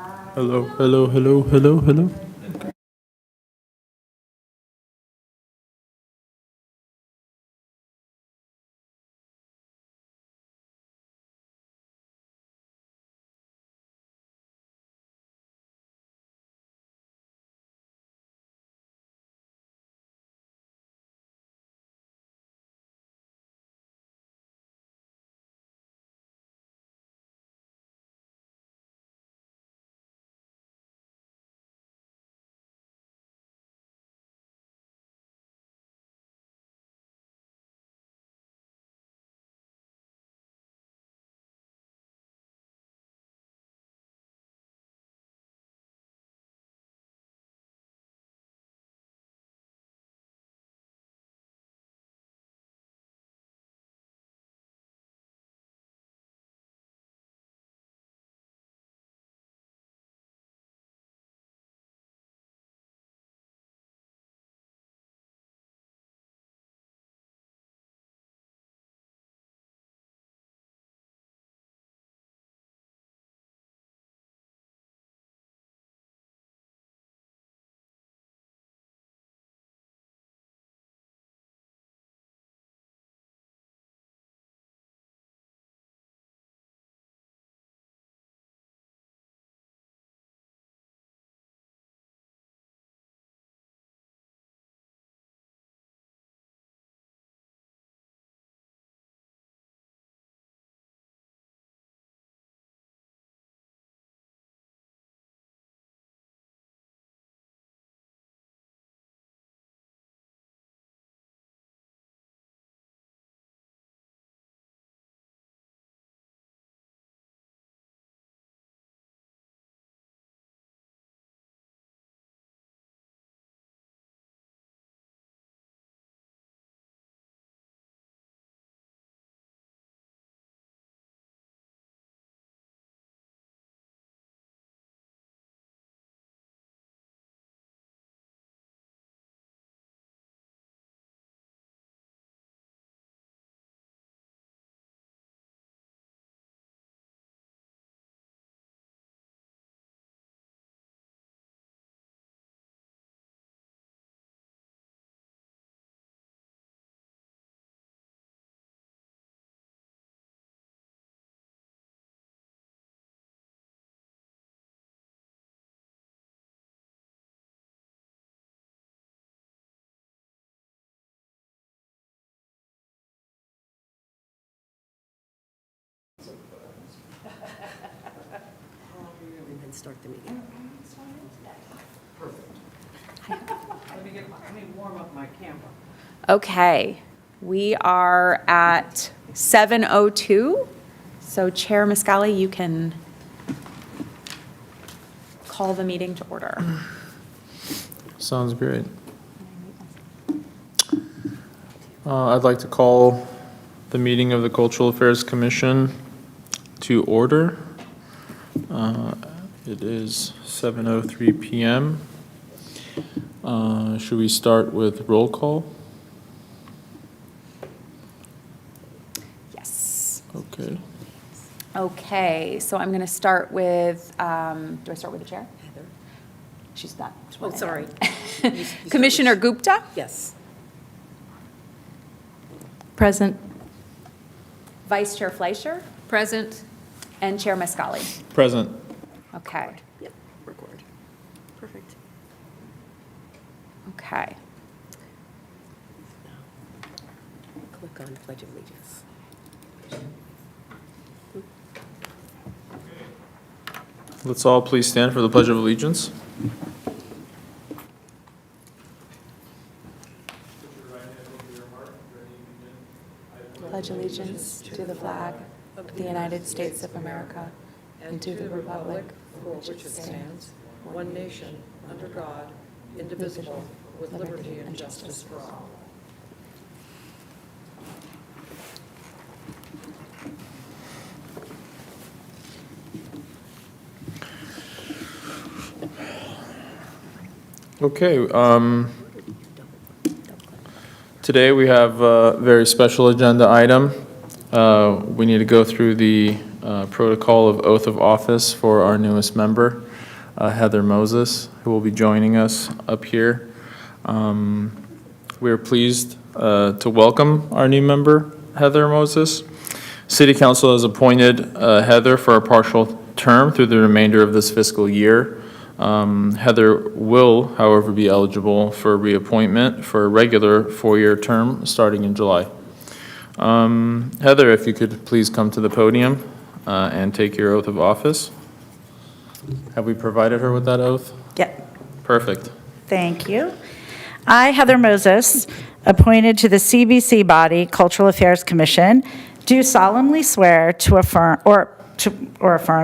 Hello, hello, hello, hello, hello. And then start the meeting. Let me warm up my camera. Okay, we are at 7:02. So Chair Miscali, you can call the meeting to order. Sounds great. I'd like to call the meeting of the Cultural Affairs Commission to order. It is 7:03 PM. Should we start with roll call? Yes. Okay. Okay, so I'm going to start with, do I start with the chair? Heather? She's not. Oh, sorry. Commissioner Gupta? Yes. Present. Vice Chair Fleischer? Present. And Chair Miscali? Present. Okay, Yep, record. Perfect. okay. Click on Pledge of Allegiance. Let's all please stand for the Pledge of Allegiance. Pledge allegiance to the flag of the United States of America and to the republic for which it stands, one nation, under God, indivisible, with liberty and justice for all. Okay, today we have a very special agenda item. We need to go through the protocol of oath of office for our newest member, Heather Moses, who will be joining us up here. We are pleased to welcome our new member, Heather Moses. City Council has appointed Heather for a partial term through the remainder of this fiscal year. Heather will, however, be eligible for reappointment for a regular 4-year term starting in July. Heather, if you could please come to the podium and take your oath of office. Have we provided her with that oath? Yep. Perfect. Thank you. I, Heather Moses, appointed to the CBC body, Cultural Affairs Commission, do solemnly swear to affirm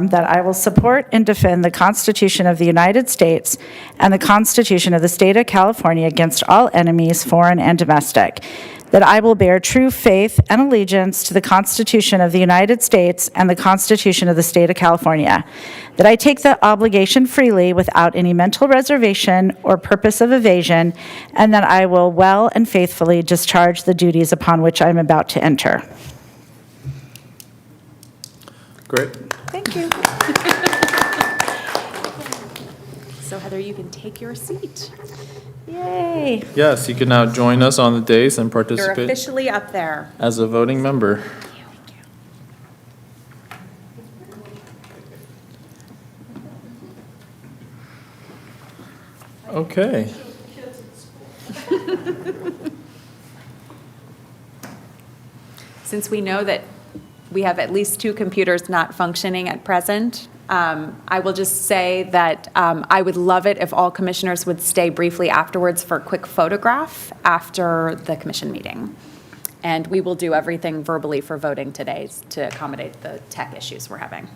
that I will support and defend the Constitution of the United States and the Constitution of the State of California against all enemies, foreign and domestic, that I will bear true faith and allegiance to the Constitution of the United States and the Constitution of the State of California, that I take the obligation freely without any mental reservation or purpose of evasion, and that I will well and faithfully discharge the duties upon which I am about to enter. Great. Thank you. So Heather, you can take your seat. Yay. Yes, you can now join us on the dais and You're participate officially up there. as a voting member. Okay. Since we know that we have at least 2 computers not functioning at present, I will just say that I would love it if all commissioners would stay briefly afterwards for a quick photograph after the commission meeting. And we will do everything verbally for voting today to accommodate the tech issues we're having.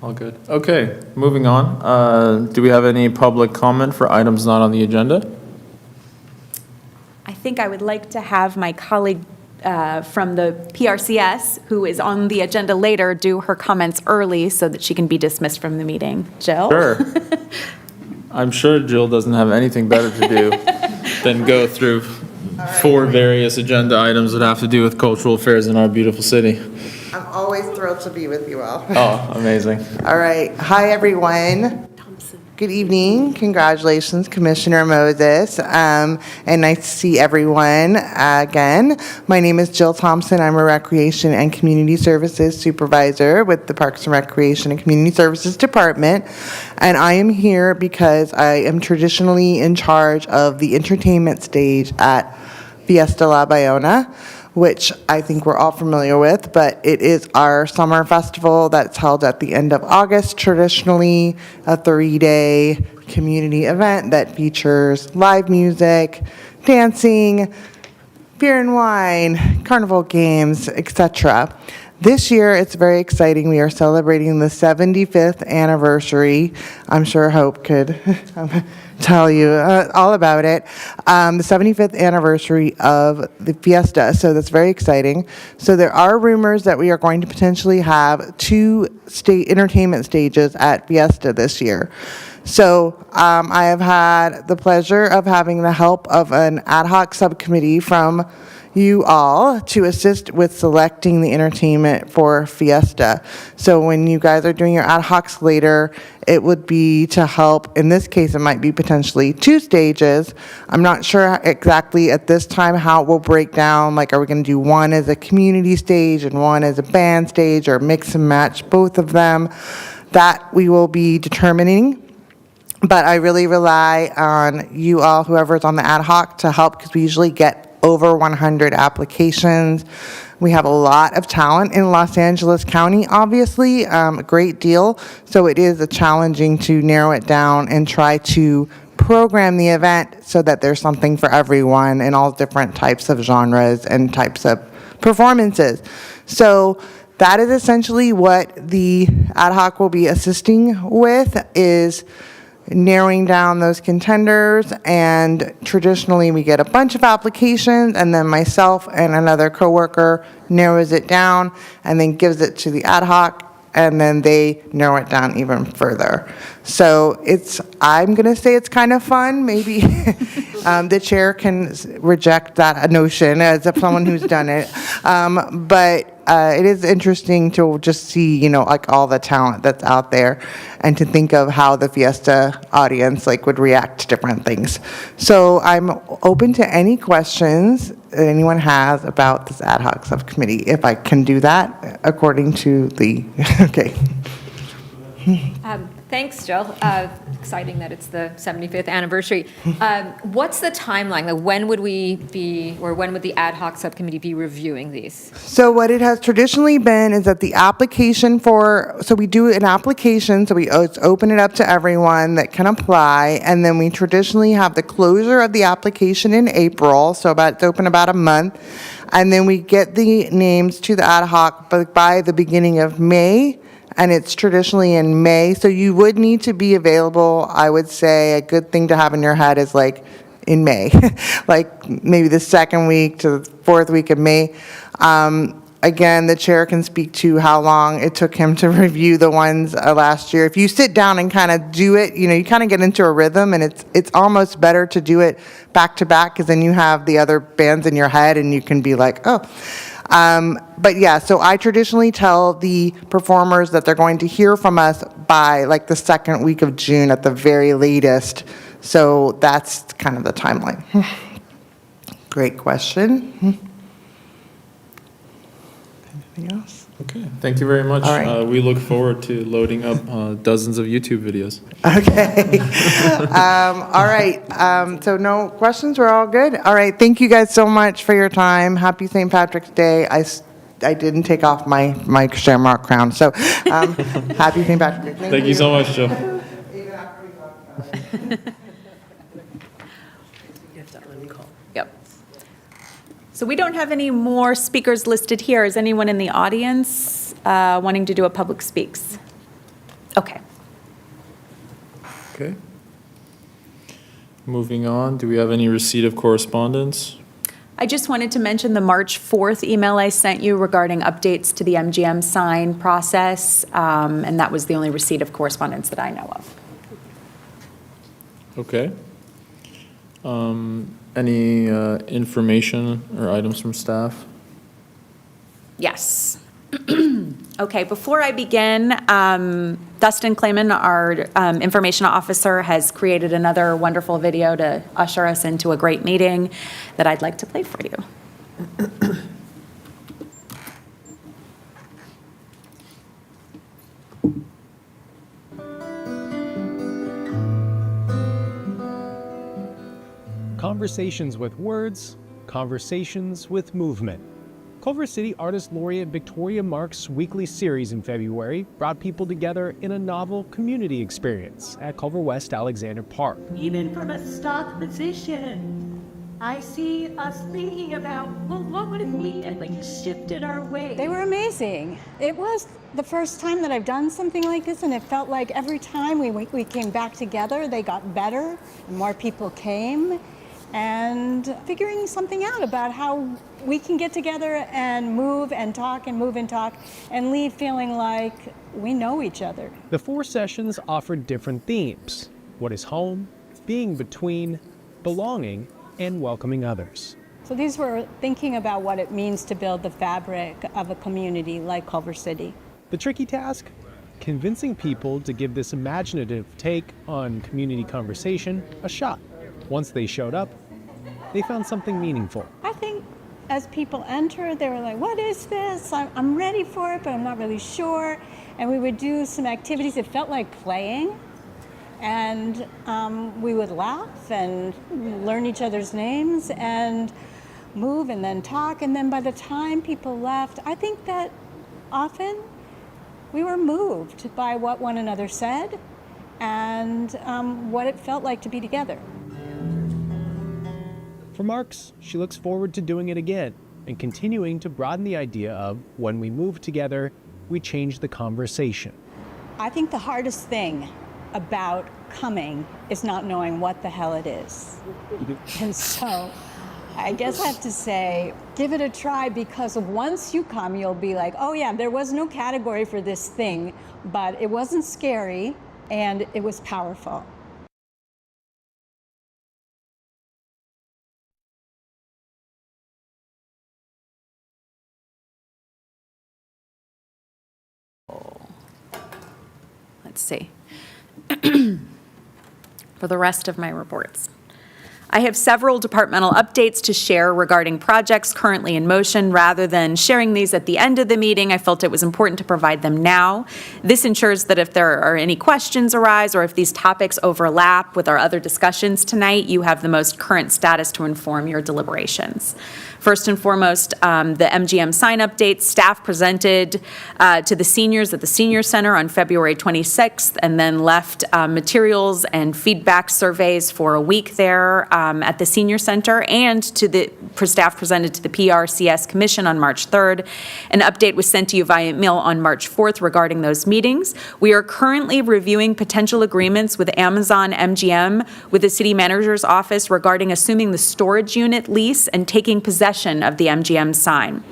All good. Okay, moving on. Do we have any public comment for items not on the agenda? I think I would like to have my colleague from the PRCS, who is on the agenda later, do her comments early so that she can be dismissed from the meeting. Jill? Sure. I'm sure Jill doesn't have anything better to do than go through 4 various agenda items that have to do with cultural affairs in our beautiful city. I'm always thrilled to be with you all. Oh, amazing. All right. Hi, everyone. Good evening. Congratulations, Commissioner Moses. And nice to see everyone again. My name is Jill Thompson. I'm a Recreation and Community Services Supervisor with the Parks and Recreation and Community Services Department. And I am here because I am traditionally in charge of the entertainment stage at Fiesta La Bayona, which I think we're all familiar with, but it is our summer festival that's held at the end of August, traditionally a 3-day community event that features live music, dancing, beer and wine, carnival games, etc. This year, it's very exciting. We are celebrating the 75th anniversary. I'm sure Hope could tell you all about it. The 75th anniversary of the Fiesta, so that's very exciting. So there are rumors that we are going to potentially have 2 entertainment stages at Fiesta this year. So I have had the pleasure of having the help of an ad hoc subcommittee from you all to assist with selecting the entertainment for Fiesta. So when you guys are doing your ad hocs later, it would be to help. In this case, it might be potentially 2 stages. I'm not sure exactly at this time how it will break down. Like, are we going to do one as a community stage and one as a band stage, or mix and match both of them? That we will be determining. But I really rely on you all, whoever's on the ad hoc, to help, because we usually get over 100 applications. We have a lot of talent in Los Angeles County, obviously, a great deal. So it is challenging to narrow it down and try to program the event so that there's something for everyone in all different types of genres and types of performances. So that is essentially what the ad hoc will be assisting with, is narrowing down those contenders. And traditionally we get a bunch of applications, and then myself and another coworker narrows it down and then gives it to the ad hoc, and then they narrow it down even further. So I'm going to say it's kind of fun. Maybe The chair can reject that notion as someone who's done it. But it is interesting to just see, like all the talent that's out there and to think of how the Fiesta audience would react to different things. So I'm open to any questions that anyone has about this ad hoc subcommittee, if I can do that according to the, okay. Thanks, Jill. Exciting that it's the 75th anniversary. What's the timeline? Like, when would when would the ad hoc subcommittee be reviewing these? So what it has traditionally been is that the application so we do an application, so we open it up to everyone that can apply, and then we traditionally have the closure of the application in April, so it's open about a month, and then we get the names to the ad hoc by the beginning of May, and it's traditionally in May, so you would need to be available. I would say a good thing to have in your head is in May, maybe the second week to the fourth week of May. Again, the chair can speak to how long it took him to review the ones last year. If you sit down and kind of do it, you kind of get into a rhythm, and it's almost better to do it back to back, because then you have the other bands in your head and you can be like, oh. But yeah, so I traditionally tell the performers that they're going to hear from us by the second week of June at the very latest. So that's kind of the timeline. Great question. Anything else? Okay, thank you very much. All right. We look forward to loading up dozens of YouTube videos. Okay. All right. So no questions. We're all good. All right. Thank you guys so much for your time. Happy St. Patrick's Day. I didn't take off my shamrock crown. So happy St. Patrick's Day. Thank you so much, Jill. Yep. So we don't have any more speakers listed here. Is anyone in the audience wanting to do a public speaks? Okay. Okay. Moving on, do we have any receipt of correspondence? I just wanted to mention the March 4th email I sent you regarding updates to the MGM sign process, and that was the only receipt of correspondence that I know of. Okay. Any information or items from staff? Yes. Okay, before I begin, Dustin Clayman, our information officer, has created another wonderful video to usher us into a great meeting that I'd like to play for you. Conversations with words, conversations with movement. Culver City Artist Laureate Victoria Marks' weekly series in February brought people together in a novel community experience at Culver West Alexander Park. Even from a stock position, I see us thinking about, well, what would if we had shifted our way? They were amazing. It was the first time that I've done something like this, and it felt like every time we came back together, they got better, and more people came. And figuring something out about how we can get together and move and talk and move and talk and leave feeling like we know each other. The 4 sessions offered different themes: what is home, being between, belonging, and welcoming others. So these were thinking about what it means to build the fabric of a community like Culver City. The tricky task? Convincing people to give this imaginative take on community conversation a shot. Once they showed up, they found something meaningful. I think as people entered, they were like, what is this? I'm ready for it, but I'm not really sure. And we would do some activities. It felt like playing. And we would laugh and learn each other's names and move and then talk. And then by the time people left, I think that often we were moved by what one another said and what it felt like to be together. For Marks, she looks forward to doing it again and continuing to broaden the idea of when we move together, we change the conversation. I think the hardest thing about coming is not knowing what the hell it is. And so I guess I have to say, give it a try, because once you come, you'll be like, oh yeah, there was no category for this thing, but it wasn't scary and it was powerful. let's see. For the rest of my reports. I have several departmental updates to share regarding projects currently in motion. Rather than sharing these at the end of the meeting, I felt it was important to provide them now. This ensures that if there are any questions arise or if these topics overlap with our other discussions tonight, you have the most current status to inform your deliberations. First and foremost, the MGM sign updates. Staff presented to the seniors at the Senior Center on February 26th and then left materials and feedback surveys for a week there at the Senior Center, and staff presented to the PRCS Commission on March 3rd. An update was sent to you via email on March 4th regarding those meetings. We are currently reviewing potential agreements with Amazon MGM with the City Manager's Office regarding assuming the storage unit lease and taking possession of the MGM sign.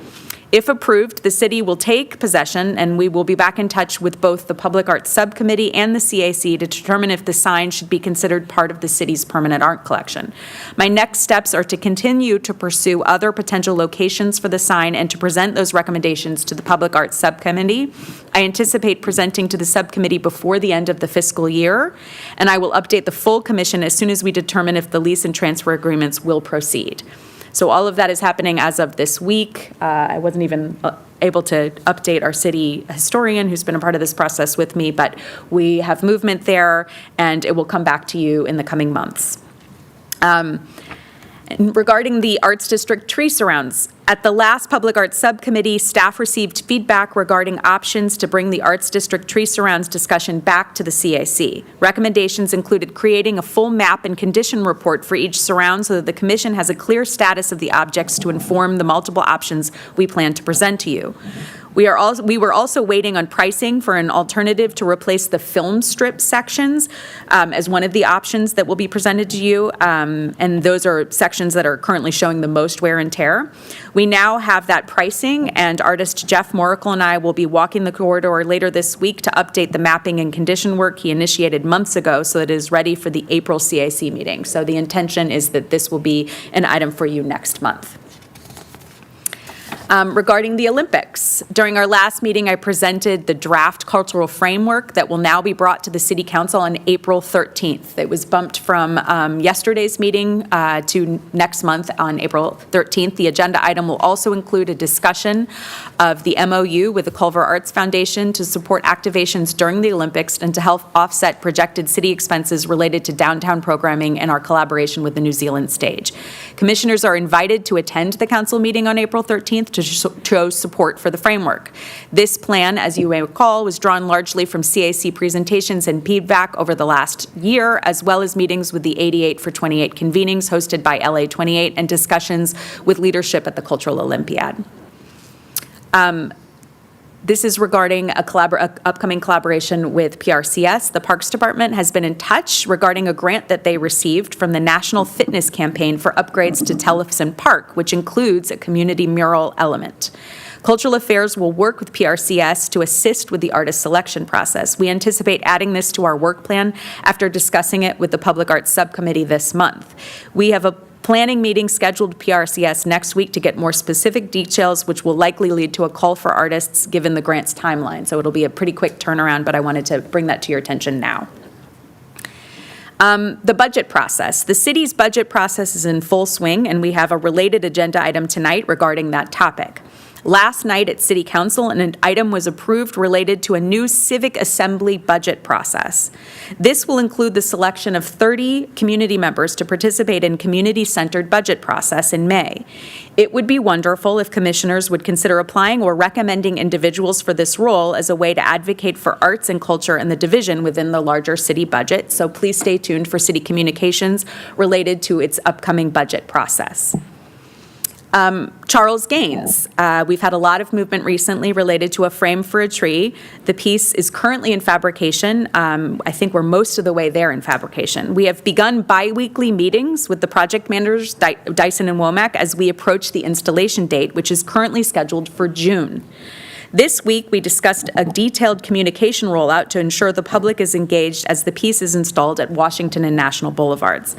If approved, the city will take possession, and we will be back in touch with both the Public Arts Subcommittee and the CAC to determine if the sign should be considered part of the city's permanent art collection. My next steps are to continue to pursue other potential locations for the sign and to present those recommendations to the Public Arts Subcommittee. I anticipate presenting to the subcommittee before the end of the fiscal year, and I will update the full commission as soon as we determine if the lease and transfer agreements will proceed. So all of that is happening as of this week. I wasn't even able to update our city historian who's been a part of this process with me, but we have movement there, and it will come back to you in the coming months. Regarding the Arts District tree surrounds, at the last Public Arts Subcommittee, staff received feedback regarding options to bring the Arts District tree surrounds discussion back to the CAC. Recommendations included creating a full map and condition report for each surround so that the Commission has a clear status of the objects to inform the multiple options we plan to present to you. We were also waiting on pricing for an alternative to replace the film strip sections as one of the options that will be presented to you, and those are sections that are currently showing the most wear and tear. We now have that pricing, and artist Jeff Moracle and I will be walking the corridor later this week to update the mapping and condition work he initiated months ago so that it is ready for the April CAC meeting. So the intention is that this will be an item for you next month. Regarding the Olympics, during our last meeting, I presented the draft cultural framework that will now be brought to the City Council on April 13th. It was bumped from yesterday's meeting to next month on April 13th. The agenda item will also include a discussion of the MOU with the Culver Arts Foundation to support activations during the Olympics and to help offset projected city expenses related to downtown programming and our collaboration with the New Zealand stage. Commissioners are invited to attend the council meeting on April 13th to show support for the framework. This plan, as you may recall, was drawn largely from CAC presentations and feedback over the last year, as well as meetings with the 88 for 28 convenings hosted by LA 28 and discussions with leadership at the Cultural Olympiad. This is regarding a upcoming collaboration with PRCS. The Parks Department has been in touch regarding a grant that they received from the National Fitness Campaign for upgrades to Tellefson Park, which includes a community mural element. Cultural Affairs will work with PRCS to assist with the artist selection process. We anticipate adding this to our work plan after discussing it with the Public Arts Subcommittee this month. We have a planning meeting scheduled with PRCS next week to get more specific details, which will likely lead to a call for artists given the grant's timeline. So it'll be a pretty quick turnaround, but I wanted to bring that to your attention now. The budget process. The city's budget process is in full swing, and we have a related agenda item tonight regarding that topic. Last night at City Council, an item was approved related to a new civic assembly budget process. This will include the selection of 30 community members to participate in community-centered budget process in May. It would be wonderful if commissioners would consider applying or recommending individuals for this role as a way to advocate for arts and culture and the division within the larger city budget. So please stay tuned for city communications related to its upcoming budget process. Charles Gaines. We've had a lot of movement recently related to a frame for a tree. The piece is currently in fabrication. I think we're most of the way there in fabrication. We have begun bi-weekly meetings with the project managers, Dyson and Womack, as we approach the installation date, which is currently scheduled for June. This week, we discussed a detailed communication rollout to ensure the public is engaged as the piece is installed at Washington and National Boulevards.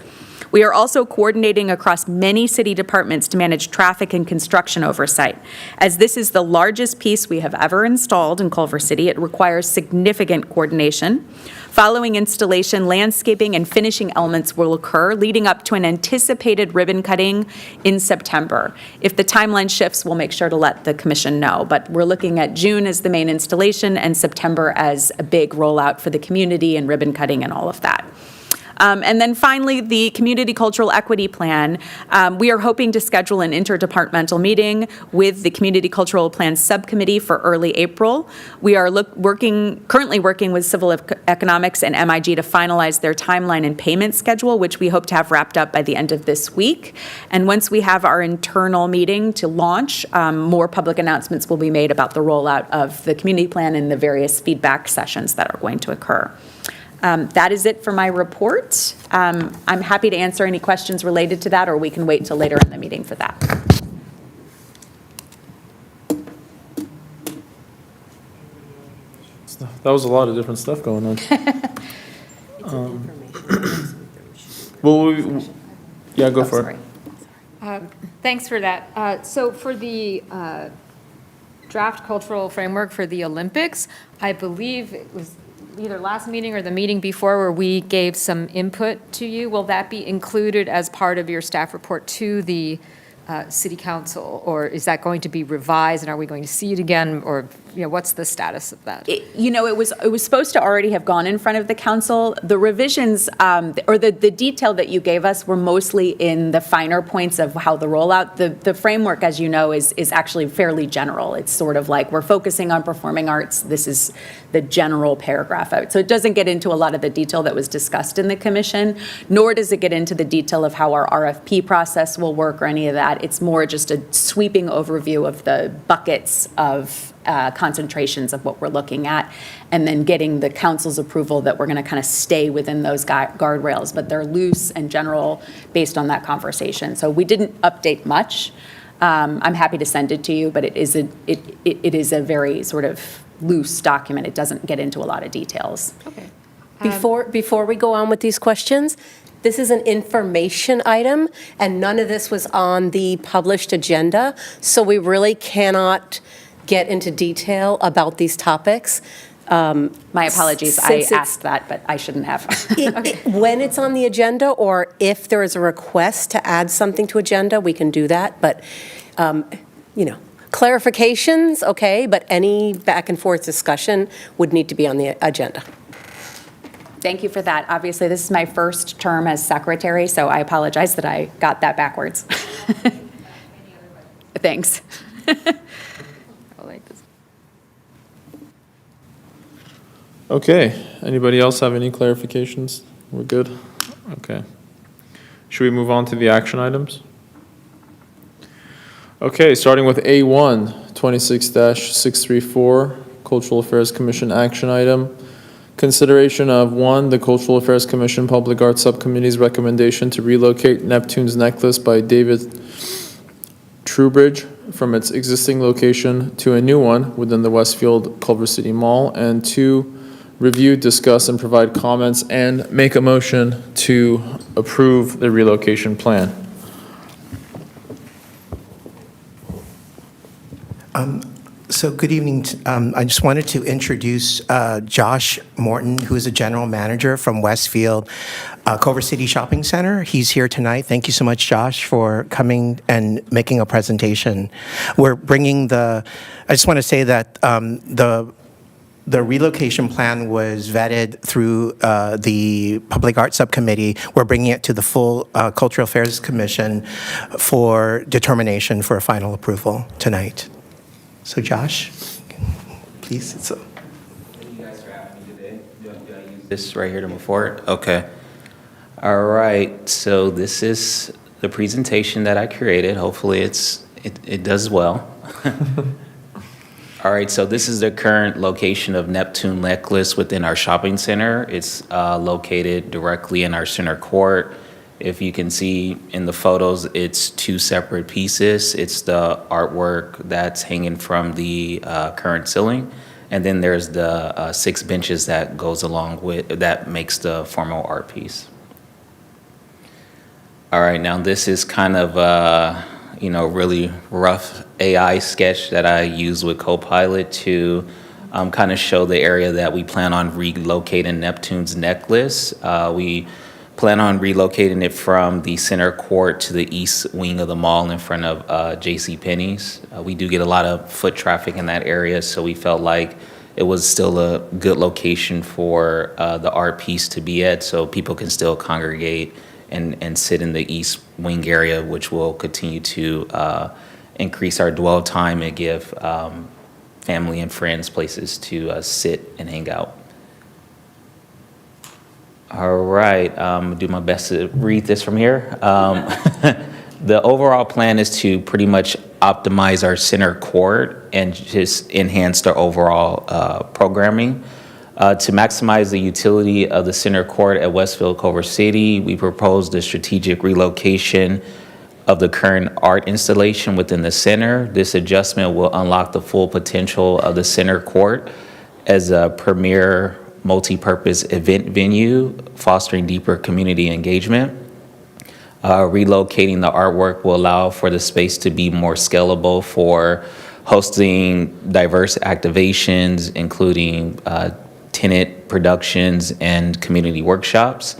We are also coordinating across many city departments to manage traffic and construction oversight. As this is the largest piece we have ever installed in Culver City, it requires significant coordination. Following installation, landscaping and finishing elements will occur, leading up to an anticipated ribbon cutting in September. If the timeline shifts, we'll make sure to let the commission know, but we're looking at June as the main installation and September as a big rollout for the community and ribbon cutting and all of that. And then finally, the Community Cultural Equity Plan. We are hoping to schedule an interdepartmental meeting with the Community Cultural Plan Subcommittee for early April. We are currently working with Civil Economics and MIG to finalize their timeline and payment schedule, which we hope to have wrapped up by the end of this week. And once we have our internal meeting to launch, more public announcements will be made about the rollout of the community plan and the various feedback sessions that are going to occur. That is it for my report. I'm happy to answer any questions related to that, or we can wait till later in the meeting for that. That was a lot of different stuff going on. Yeah, go for it. Thanks for that. So for the draft cultural framework for the Olympics, I believe it was either last meeting or the meeting before where we gave some input to you. Will that be included as part of your staff report to the city council, or is that going to be revised, and are we going to see it again, or what's the status of that? It was supposed to already have gone in front of the council. The revisions, or the detail that you gave us were mostly in the finer points of how the rollout. The framework, as you know, is actually fairly general. It's sort of like we're focusing on performing arts. This is the general paragraph out. So it doesn't get into a lot of the detail that was discussed in the commission, nor does it get into the detail of how our RFP process will work or any of that. It's more just a sweeping overview of the buckets of concentrations of what we're looking at, and then getting the council's approval that we're going to kind of stay within those guardrails, but they're loose and general based on that conversation. So we didn't update much. I'm happy to send it to you, but it is a very sort of loose document. It doesn't get into a lot of details. Okay. Before we go on with these questions, this is an information item, and none of this was on the published agenda, so we really cannot get into detail about these topics. My apologies. I asked that, but I shouldn't have. When it's on the agenda, or if there is a request to add something to agenda, we can do that. But, clarifications, okay, but any back and forth discussion would need to be on the agenda. Thank you for that. Obviously, this is my first term as secretary, so I apologize that I got that backwards. Thanks. Okay, anybody else have any clarifications? We're good? Okay. Should we move on to the action items? Okay, starting with A1, 26-634, Cultural Affairs Commission action item. Consideration of 1, the Cultural Affairs Commission Public Arts Subcommittee's recommendation to relocate Neptune's Necklace by David Trubridge from its existing location to a new one within the Westfield Culver City Mall, and 2, review, discuss, and provide comments and make a motion to approve the relocation plan. So good evening. I just wanted to introduce Josh Morton, who is a general manager from Westfield Culver City Shopping Center. He's here tonight. Thank you so much, Josh, for coming and making a presentation. We're bringing I just want to say that the relocation plan was vetted through the Public Arts Subcommittee. We're bringing it to the full Cultural Affairs Commission for determination for a final approval tonight. So Josh, please. Thank you guys for having me today. Do I use this right here to move forward? Okay. All right. So this is the presentation that I created. Hopefully it does well. All right. So this is the current location of Neptune Necklace within our shopping center. It's located directly in our center court. If you can see in the photos, it's 2 separate pieces. It's the artwork that's hanging from the current ceiling, and then there's the 6 benches that goes along with that makes the formal art piece. All right, now this is kind of really rough AI sketch that I use with Copilot to kind of show the area that we plan on relocating Neptune's necklace. We plan on relocating it from the center court to the east wing of the mall in front of JCPenney's. We do get a lot of foot traffic in that area, so we felt like it was still a good location for the art piece to be at, so people can still congregate and sit in the east wing area, which will continue to increase our dwell time and give family and friends places to sit and hang out. All right, do my best to read this from here. The overall plan is to pretty much optimize our center court and just enhance the overall programming. To maximize the utility of the center court at Westfield Culver City, we proposed a strategic relocation of the current art installation within the center. This adjustment will unlock the full potential of the center court as a premier multi-purpose event venue, fostering deeper community engagement. Relocating the artwork will allow for the space to be more scalable for hosting diverse activations, including tenant productions and community workshops.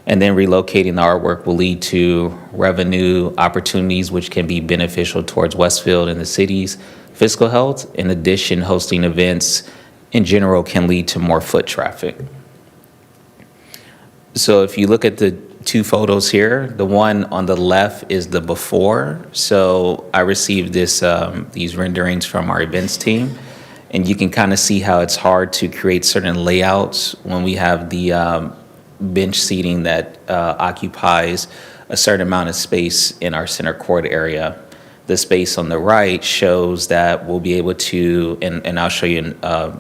And then relocating the artwork will lead to revenue opportunities, which can be beneficial towards Westfield and the city's fiscal health. In addition, hosting events in general can lead to more foot traffic. So if you look at the two photos here, the one on the left is the before. So I received these renderings from our events team, and you can kind of see how it's hard to create certain layouts when we have the bench seating that occupies a certain amount of space in our center court area. The space on the right shows that we'll be able to, and I'll show you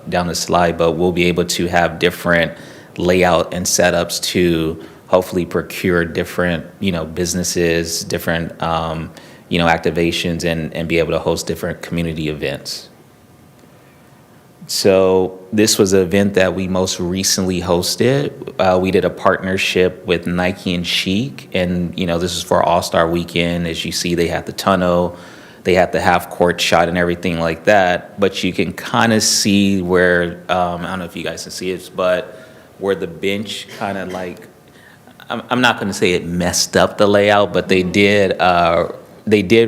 down the slide, but we'll be able to have different layout and setups to hopefully procure different, businesses, different, activations, and be able to host different community events. So this was an event that we most recently hosted. We did a partnership with Nike and Chic, and this is for All-Star Weekend. As you see, they had the tunnel, they had the half-court shot and everything like that. But you can kind of see where, I don't know if you guys can see it, but where the bench kind of like, I'm not going to say it messed up the layout, but they did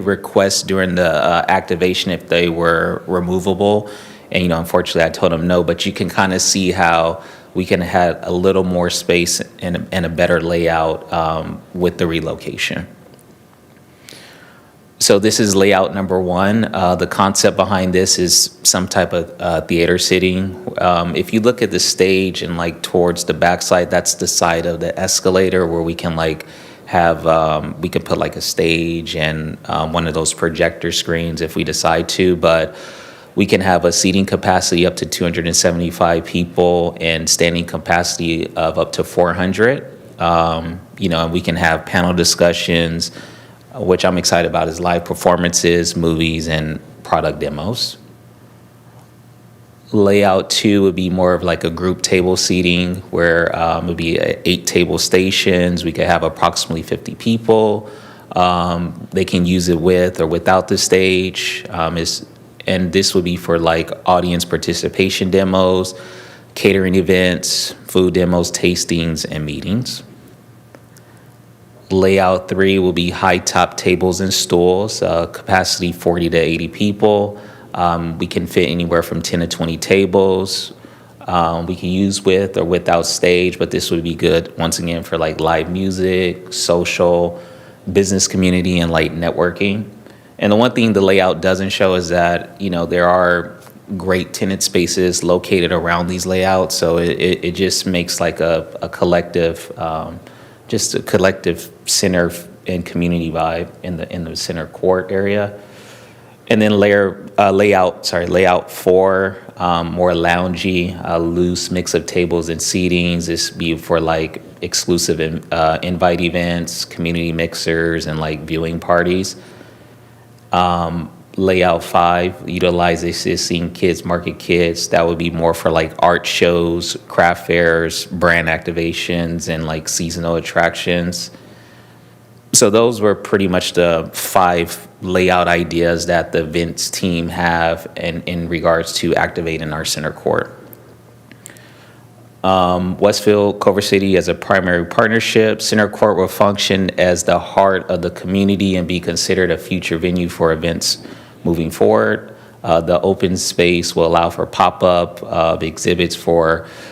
request during the activation if they were removable. And, unfortunately, I told them no, but you can kind of see how we can have a little more space and a better layout with the relocation. So this is layout number one. The concept behind this is some type of theater seating. If you look at the stage and towards the backside, that's the side of the escalator where we can have, we can put a stage and one of those projector screens if we decide to, but we can have a seating capacity up to 275 people and standing capacity of up to 400. And we can have panel discussions, which I'm excited about, is live performances, movies, and product demos. Layout 2 would be more of a group table seating where it would be 8 table stations. We could have approximately 50 people. They can use it with or without the stage. And this would be for audience participation demos, catering events, food demos, tastings, and meetings. Layout 3 will be high top tables and stools, capacity 40 to 80 people. We can fit anywhere from 10 to 20 tables. We can use with or without stage, but this would be good once again for live music, social, business community, and networking. And the one thing the layout doesn't show is that, there are great tenant spaces located around these layouts. So it just makes a collective, just a collective center and community vibe in the center court area. And then layout 4, more loungy, loose mix of tables and seatings. This be for exclusive invite events, community mixers, and viewing parties. Layout 5 utilizes existing kids market kits. That would be more for art shows, craft fairs, brand activations, and seasonal attractions. So those were pretty much the 5 layout ideas that the events team have in regards to activating our center court. Westfield, Culver City as a primary partnership. Center Court will function as the heart of the community and be considered a future venue for events moving forward. The open space will allow for pop-up exhibits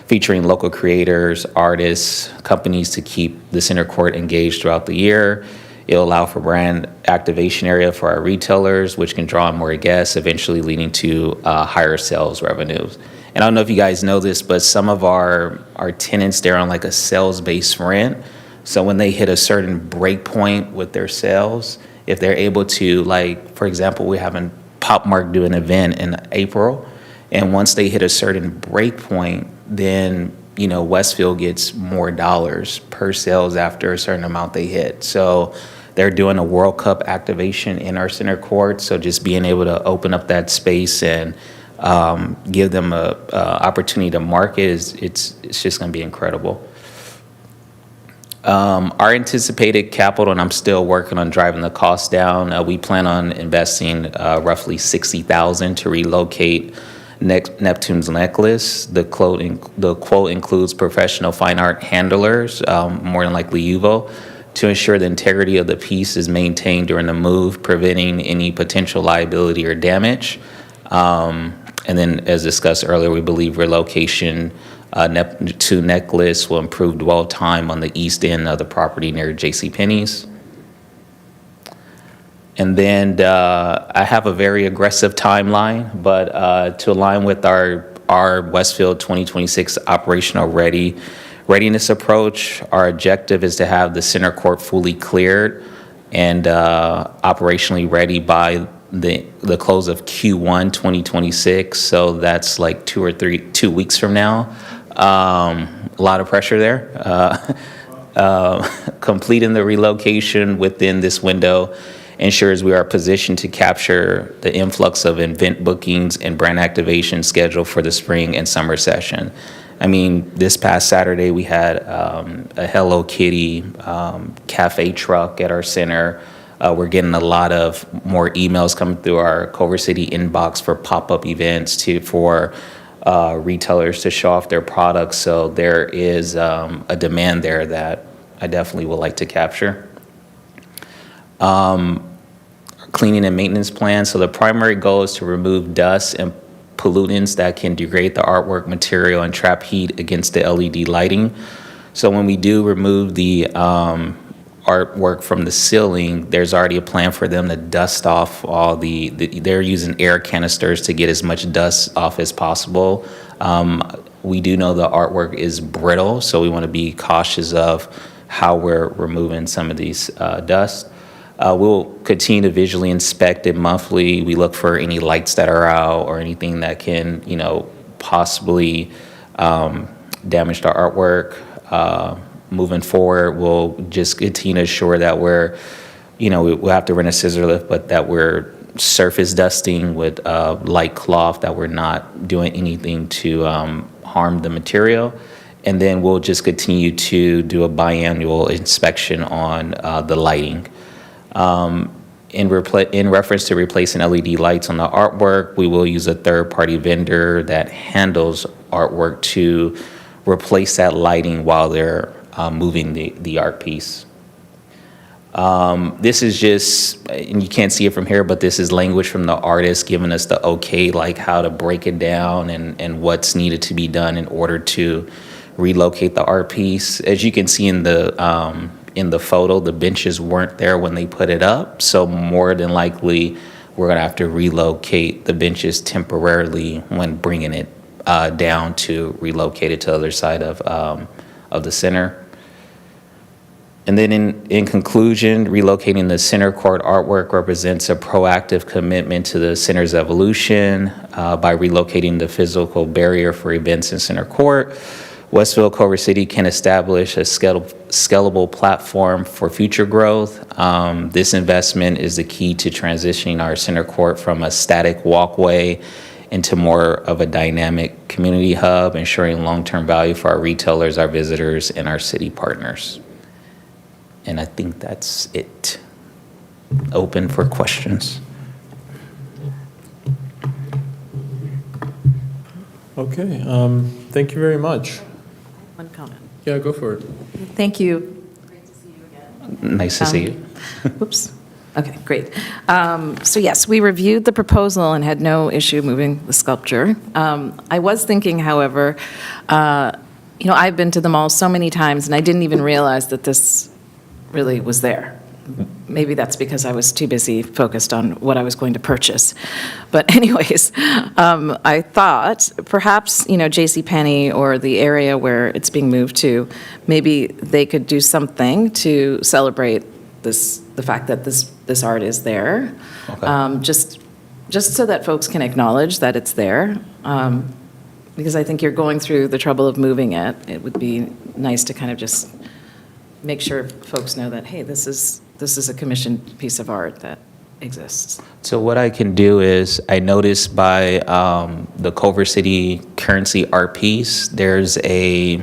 featuring local creators, artists, companies to keep the Center Court engaged throughout the year. It'll allow for brand activation area for our retailers, which can draw in more guests, eventually leading to higher sales revenues. And I don't know if you guys know this, but some of our tenants, they're on like a sales-based rent. So when they hit a certain break point with their sales, if they're able to, like, for example, we're having Pop Mart do an event in April, and once they hit a certain break point, then, you know, Westfield gets more dollars per sales after a certain amount they hit. So they're doing a World Cup activation in our center court. So just being able to open up that space and give them a opportunity to market it's just going to be incredible. Our anticipated capital, and I'm still working on driving the cost down. We plan on investing roughly $60,000 to relocate Neptune's necklace. The quote includes professional fine art handlers, more than likely UVO, to ensure the integrity of the piece is maintained during the move, preventing any potential liability or damage. And then, as discussed earlier, we believe relocation Neptune necklace will improve dwell time on the east end of the property near JCPenney's. And then I have a very aggressive timeline, but to align with our Westfield 2026 operational readiness approach, our objective is to have the center court fully cleared and operationally ready by the close of Q1 2026. So that's like 2 weeks from now. A lot of pressure there. Completing the relocation within this window ensures we are positioned to capture the influx of event bookings and brand activation scheduled for the spring and summer session. I mean, this past Saturday we had a Hello Kitty cafe truck at our center. We're getting a lot of more emails coming through our Culver City inbox for pop-up events for retailers to show off their products. So there is a demand there that I definitely would like to capture. Cleaning and maintenance plan. So the primary goal is to remove dust and pollutants that can degrade the artwork material and trap heat against the LED lighting. So when we do remove the artwork from the ceiling, there's already a plan for them to dust off all they're using air canisters to get as much dust off as possible. We do know the artwork is brittle, so we want to be cautious of how we're removing some of these dust. We'll continue to visually inspect it monthly. We look for any lights that are out or anything that can, possibly damage the artwork. Moving forward, we'll just continue to ensure that we'll have to rent a scissor lift, but that we're surface dusting with light cloth, that we're not doing anything to harm the material. And then we'll just continue to do a biannual inspection on the lighting. In reference to replacing LED lights on the artwork, we will use a third-party vendor that handles artwork to replace that lighting while they're moving the art piece. This is just, and you can't see it from here, but this is language from the artist giving us the okay, like how to break it down and what's needed to be done in order to relocate the art piece. As you can see in the photo, the benches weren't there when they put it up, so more than likely we're gonna have to relocate the benches temporarily when bringing it down to relocate it to the other side of the center. And then in conclusion, relocating the center court artwork represents a proactive commitment to the center's evolution. By relocating the physical barrier for events in center court, Westfield Culver City can establish a scalable platform for future growth. This investment is the key to transitioning our center court from a static walkway into more of a dynamic community hub, ensuring long-term value for our retailers, our visitors, and our city partners. And I think that's it. Open for questions. Okay, thank you very much. One comment. Yeah, go for it. Thank you. Nice to see you. Whoops. Okay, great. So yes, we reviewed the proposal and had no issue moving the sculpture. I was thinking, however, I've been to the mall so many times, and I didn't even realize that this really was there. Maybe that's because I was too busy focused on what I was going to purchase. But anyways, I thought perhaps, JCPenney or the area where it's being moved to, maybe they could do something to celebrate the fact that this art is there. Okay. Just so that folks can acknowledge that it's there. Because I think you're going through the trouble of moving it. It would be nice to kind of just make sure folks know that, hey, this is a commissioned piece of art that exists. So what I can do is, I noticed by the Culver City currency art piece, there's a,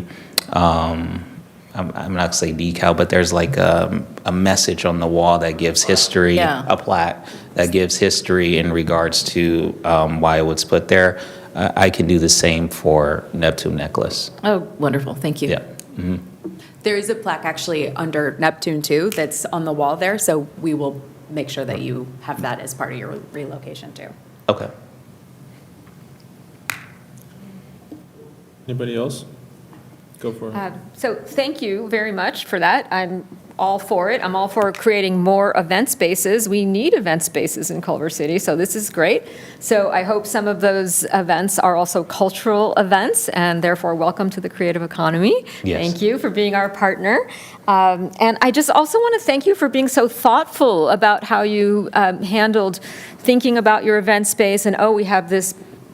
I'm not gonna say decal, but there's like a message on the wall that gives history, Yeah. a plaque that gives history in regards to why it was put there. I can do the same for Neptune Necklace. Oh, wonderful, thank you. Yeah. Mhm. There is a plaque actually under Neptune too that's on the wall there, so we will make sure that you have that as part of your relocation too. Okay. Anybody else? Go for it. So thank you very much for that. I'm all for it. I'm all for creating more event spaces. We need event spaces in Culver City, so this is great. So I hope some of those events are also cultural events, and therefore welcome to the creative economy. Yes. Thank you for being our partner. And I just also want to thank you for being so thoughtful about how you handled thinking about your event space and, we have this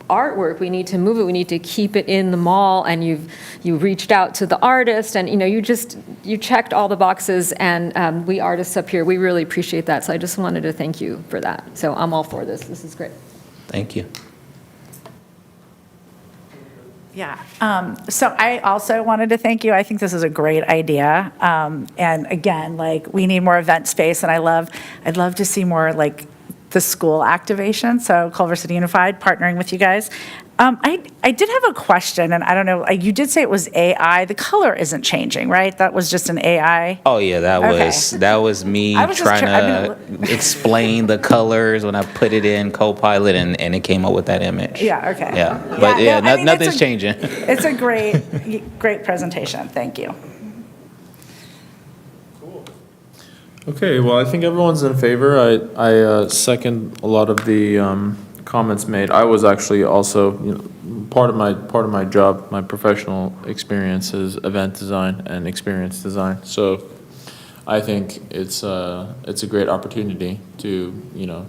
artwork, we need to move it, we need to keep it in the mall, and you reached out to the artist, and you checked all the boxes, and we artists up here, we really appreciate that, so I just wanted to thank you for that. So I'm all for this is great. Thank you. Yeah, so I also wanted to thank you. I think this is a great idea. And again, we need more event space, and I'd love to see more the school activation, so Culver City Unified partnering with you guys. I did have a question, and I don't know, you did say it was AI. The color isn't changing, right? That was just an AI? Oh yeah, that Okay. was me I was just trying try- to explain the colors when I put it in Copilot, and it came up with that image. Yeah, okay. Yeah, but no, I mean, nothing's changing. It's a great presentation. Thank you. Okay, well, I think everyone's in favor. I second a lot of the comments made. I was actually also, part of my job, my professional experience is event design and experience design. So I think it's a great opportunity to,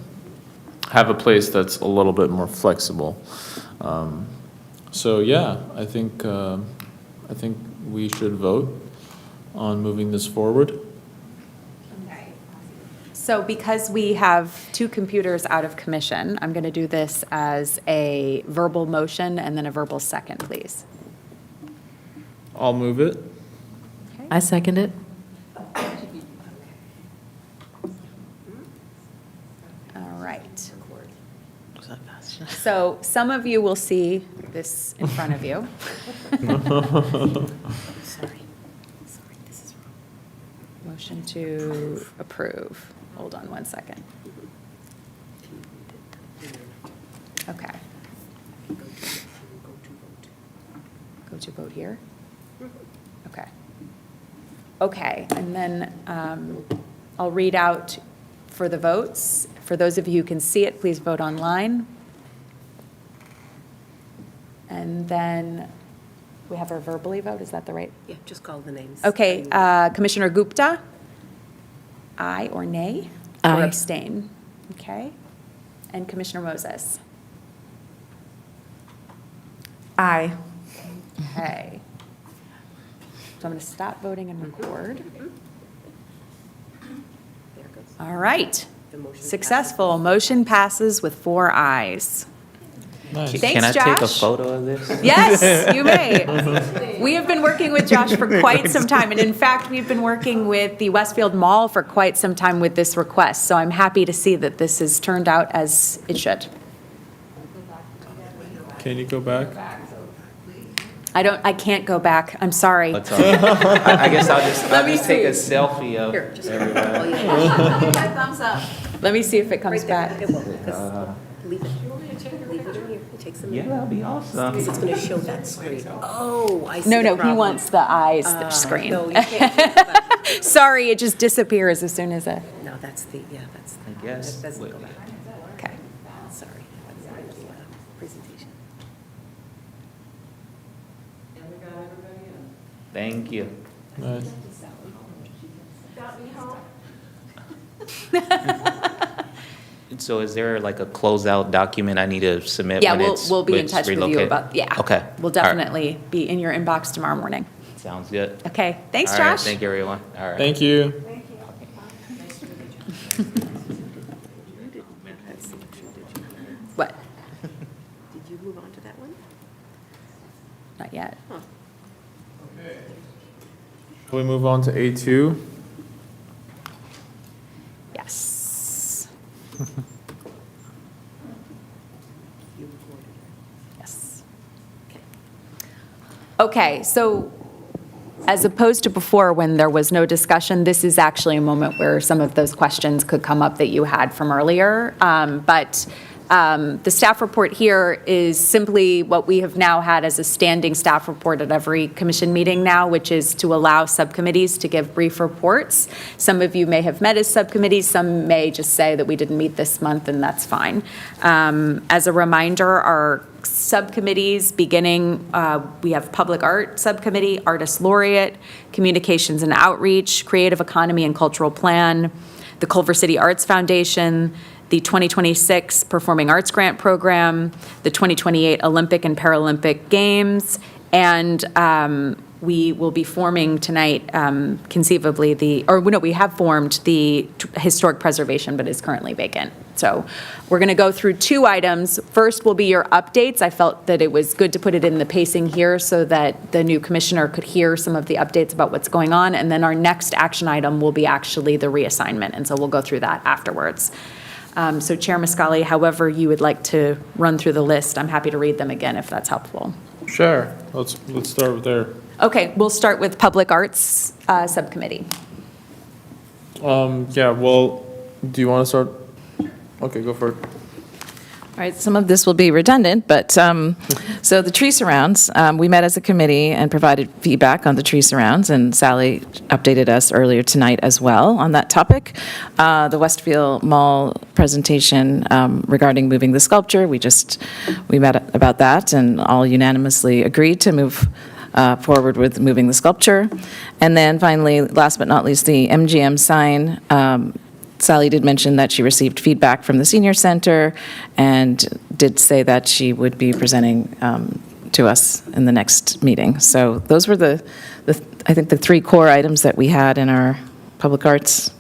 have a place that's a little bit more flexible. So yeah, I think we should vote on moving this forward. So because we have two computers out of commission, I'm going to do this as a verbal motion and then a verbal second, please. I'll move it. I second it. All right. So some of you will see this in front of you. Motion to approve. Hold on one second. Okay. Go to vote here? Okay. Okay, and then I'll read out for the votes. For those of you who can see it, please vote online. And then we have our verbally vote, is that the right? Yeah, just call the names. Okay, Commissioner Gupta? Aye or nay? Or Aye. abstain? Okay. And Commissioner Moses? Aye. Okay. So I'm going to stop voting and record. All right. Successful. Motion passes with 4 ayes. Nice. Can I Thanks, take a Josh. photo of this? Yes, you may. We have been working with Josh for quite some time, and in fact, we've been working with the Westfield Mall for quite some time with this request, so I'm happy to see that this has turned out as it should. Can you go back? I can't go back, I'm sorry. That's all right. I guess I'll Let me just take a see. selfie of everybody. Thumbs up. Let me see if it comes back. Leave it. Leave it here. It takes a minute. Yeah, that'd be awesome. Because it's going to show that screen. Oh, I see No, the no, he problem. wants the eyes screen. No, you can't do that. Sorry, it just disappears as soon as I, No, that's the, yeah, that's the. I guess. That doesn't go back. okay. Sorry. That's the presentation. Thank you. Nice. So is there like a closeout document I need to submit Yeah, when we'll be in it's touch with you relocated? about, yeah. Okay. We'll All right. definitely be in your inbox tomorrow morning. Sounds good. Okay, thanks, All right, Josh. thank you, everyone. All right. Thank you. What? Did you move on to that one? Not yet. Shall we move on to A2? Yes. Yes. Okay, so as opposed to before when there was no discussion, this is actually a moment where some of those questions could come up that you had from earlier. But the staff report here is simply what we have now had as a standing staff report at every commission meeting now, which is to allow subcommittees to give brief reports. Some of you may have met as subcommittees, some may just say that we didn't meet this month, and that's fine. As a reminder, our subcommittees beginning, we have Public Art Subcommittee, Artist Laureate, Communications and Outreach, Creative Economy and Cultural Plan, the Culver City Arts Foundation, the 2026 Performing Arts Grant Program, the 2028 Olympic and Paralympic Games, and we will be forming tonight conceivably we have formed the Historic Preservation, but is currently vacant. So we're going to go through two items. First will be your updates. I felt that it was good to put it in the pacing here so that the new commissioner could hear some of the updates about what's going on. And then our next action item will be actually the reassignment. And so we'll go through that afterwards. So Chair Muscali, however you would like to run through the list, I'm happy to read them again if that's helpful. Sure. Let's start with there. Okay, we'll start with Public Arts Subcommittee. Yeah, well, do you want to start? Okay, go for it. All right, some of this will be redundant, but, so the tree surrounds, we met as a committee and provided feedback on the tree surrounds, and Sally updated us earlier tonight as well on that topic. The Westfield Mall presentation regarding moving the sculpture, we met about that and all unanimously agreed to move forward with moving the sculpture. And then finally, last but not least, the MGM sign. Sally did mention that she received feedback from the senior center and did say that she would be presenting to us in the next meeting. So those were I think the three core items that we had in our public arts.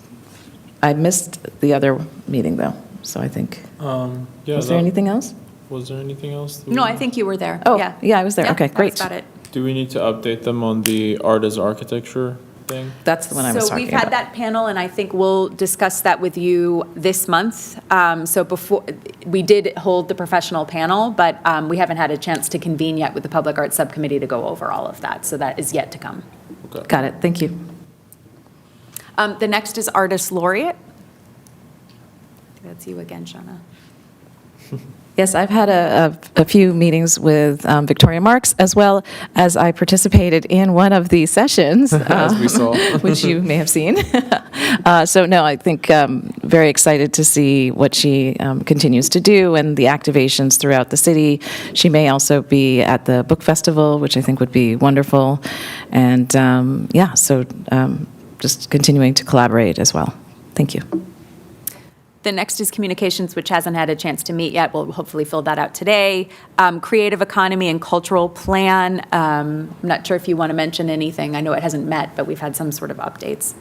I missed the other meeting though, so I think. Yeah, Was there anything else? Was there anything else? No, I think you were there. Oh, Yeah. yeah, I was there. Yeah, Okay, great. That's about it. Do we need to update them on the art as architecture thing? That's the one I was So talking we've had about. that panel, and I think we'll discuss that with you this month. So before, we did hold the professional panel, but we haven't had a chance to convene yet with the Public Arts Subcommittee to go over all of that, so that is yet to come. Okay. Got it, thank you. The next is Artist Laureate. That's you again, Shauna. Yes, I've had a few meetings with Victoria Marks, as well as I participated in one of the sessions. As we saw. Which you may have seen. So no, I think very excited to see what she continues to do and the activations throughout the city. She may also be at the book festival, which I think would be wonderful. And yeah, so just continuing to collaborate as well. Thank you. The next is Communications, which hasn't had a chance to meet yet. We'll hopefully fill that out today. Creative Economy and Cultural Plan. I'm not sure if you want to mention anything. I know it hasn't met, but we've had some sort of updates.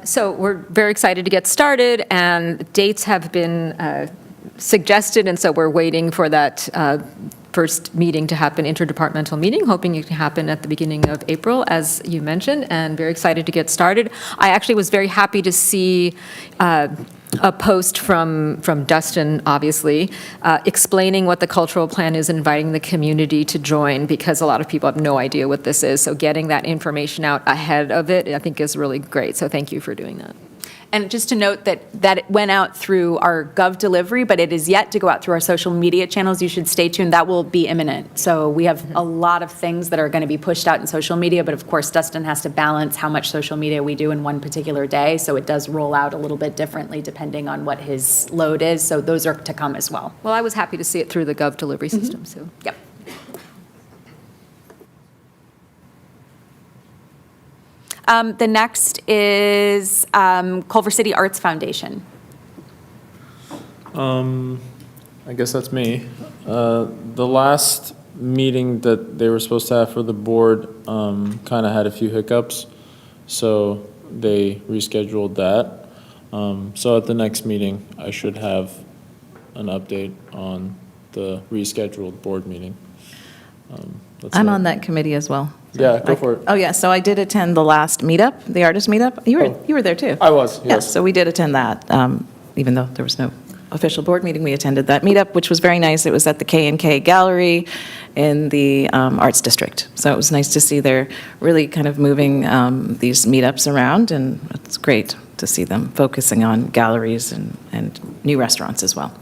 So we're very excited to get started, and dates have been suggested, and so we're waiting for that first meeting to happen, interdepartmental meeting, hoping it can happen at the beginning of April, as you mentioned, and very excited to get started. I actually was very happy to see a post from Dustin, obviously, explaining what the cultural plan is, inviting the community to join, because a lot of people have no idea what this is. So getting that information out ahead of it, I think, is really great. So thank you for doing that. And just to note that it went out through our Gov delivery, but it is yet to go out through our social media channels. You should stay tuned. That will be imminent. So we have a lot of things that are going to be pushed out in social media, but of course, Dustin has to balance how much social media we do in one particular day. So it does roll out a little bit differently depending on what his load is. So those are to come as well. Well, I was happy to see it through the Gov delivery system, so. Yep. The next is Culver City Arts Foundation. I guess that's me. The last meeting that they were supposed to have for the board kind of had a few hiccups, so they rescheduled that. So at the next meeting, I should have an update on the rescheduled board meeting. That's I'm it. on that committee as well. Yeah, go for it. Oh, yeah, so I did attend the last meetup, the artist meetup. You were there too. I was, yes. Yeah, so we did attend that, even though there was no official board meeting, we attended that meetup, which was very nice. It was at the K&K Gallery in the Arts District. So it was nice to see they're really kind of moving these meetups around, and it's great to see them focusing on galleries and new restaurants as well.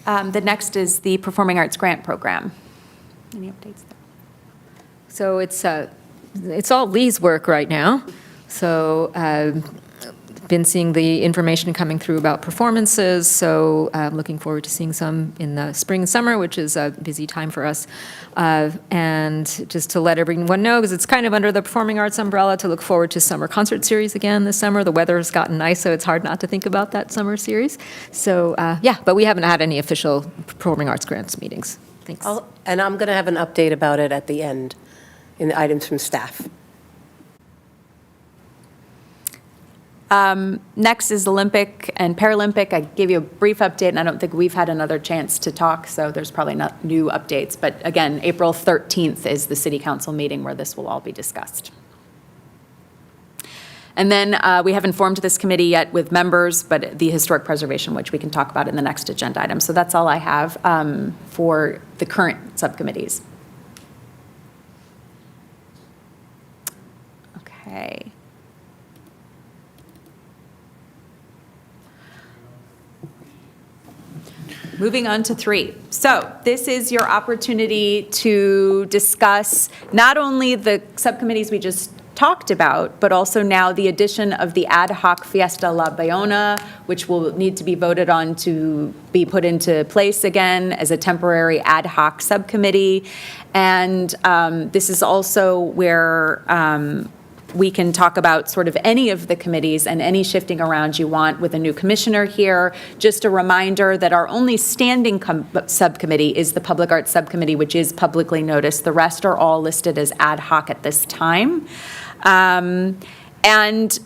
The next is the Performing Arts Grant Program. Any updates there? So it's all Lee's work right now. So been seeing the information coming through about performances, so looking forward to seeing some in the spring and summer, which is a busy time for us. And just to let everyone know, because it's kind of under the performing arts umbrella, to look forward to summer concert series again this summer. The weather has gotten nice, so it's hard not to think about that summer series. So yeah, but we haven't had any official performing arts grants meetings. Thanks. And I'm going to have an update about it at the end in the items from staff. Next is Olympic and Paralympic. I gave you a brief update, and I don't think we've had another chance to talk, so there's probably not new updates. But again, April 13th is the city council meeting where this will all be discussed. And then we haven't formed this committee yet with members, but the historic preservation, which we can talk about in the next agenda item. So that's all I have for the current subcommittees. Okay. Moving on to 3. So this is your opportunity to discuss not only the subcommittees we just talked about, but also now the addition of the ad hoc Fiesta La Bayona, which will need to be voted on to be put into place again as a temporary ad hoc subcommittee. And this is also where we can talk about sort of any of the committees and any shifting around you want with a new commissioner here. Just a reminder that our only standing subcommittee is the Public Arts Subcommittee, which is publicly noticed. The rest are all listed as ad hoc at this time. And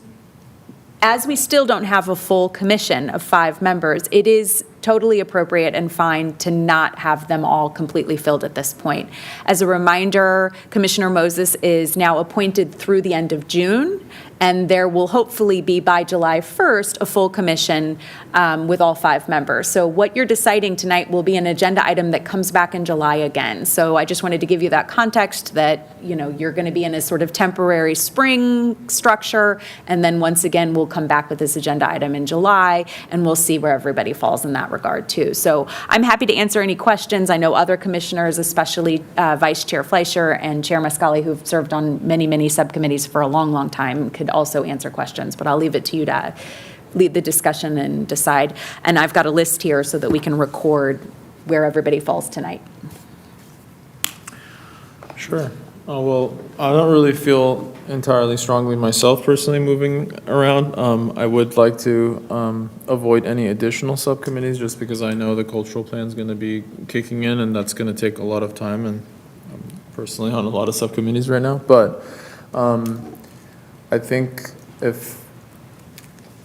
as we still don't have a full commission of 5 members, it is totally appropriate and fine to not have them all completely filled at this point. As a reminder, Commissioner Moses is now appointed through the end of June, and there will hopefully be by July 1st a full commission with all 5 members. So what you're deciding tonight will be an agenda item that comes back in July again. So I just wanted to give you that context that, you know, you're going to be in a sort of temporary spring structure, and then once again we'll come back with this agenda item in July, and we'll see where everybody falls in that regard too. So I'm happy to answer any questions. I know other commissioners, especially Vice Chair Fleischer and Chair Mascali, who've served on many, many subcommittees for a long, long time, could also answer questions, but I'll leave it to you to lead the discussion and decide. And I've got a list here so that we can record where everybody falls tonight. Sure. Well, I don't really feel entirely strongly myself personally moving around. I would like to avoid any additional subcommittees just because I know the cultural plan is going to be kicking in, and that's going to take a lot of time, and I'm personally on a lot of subcommittees right now. But I think if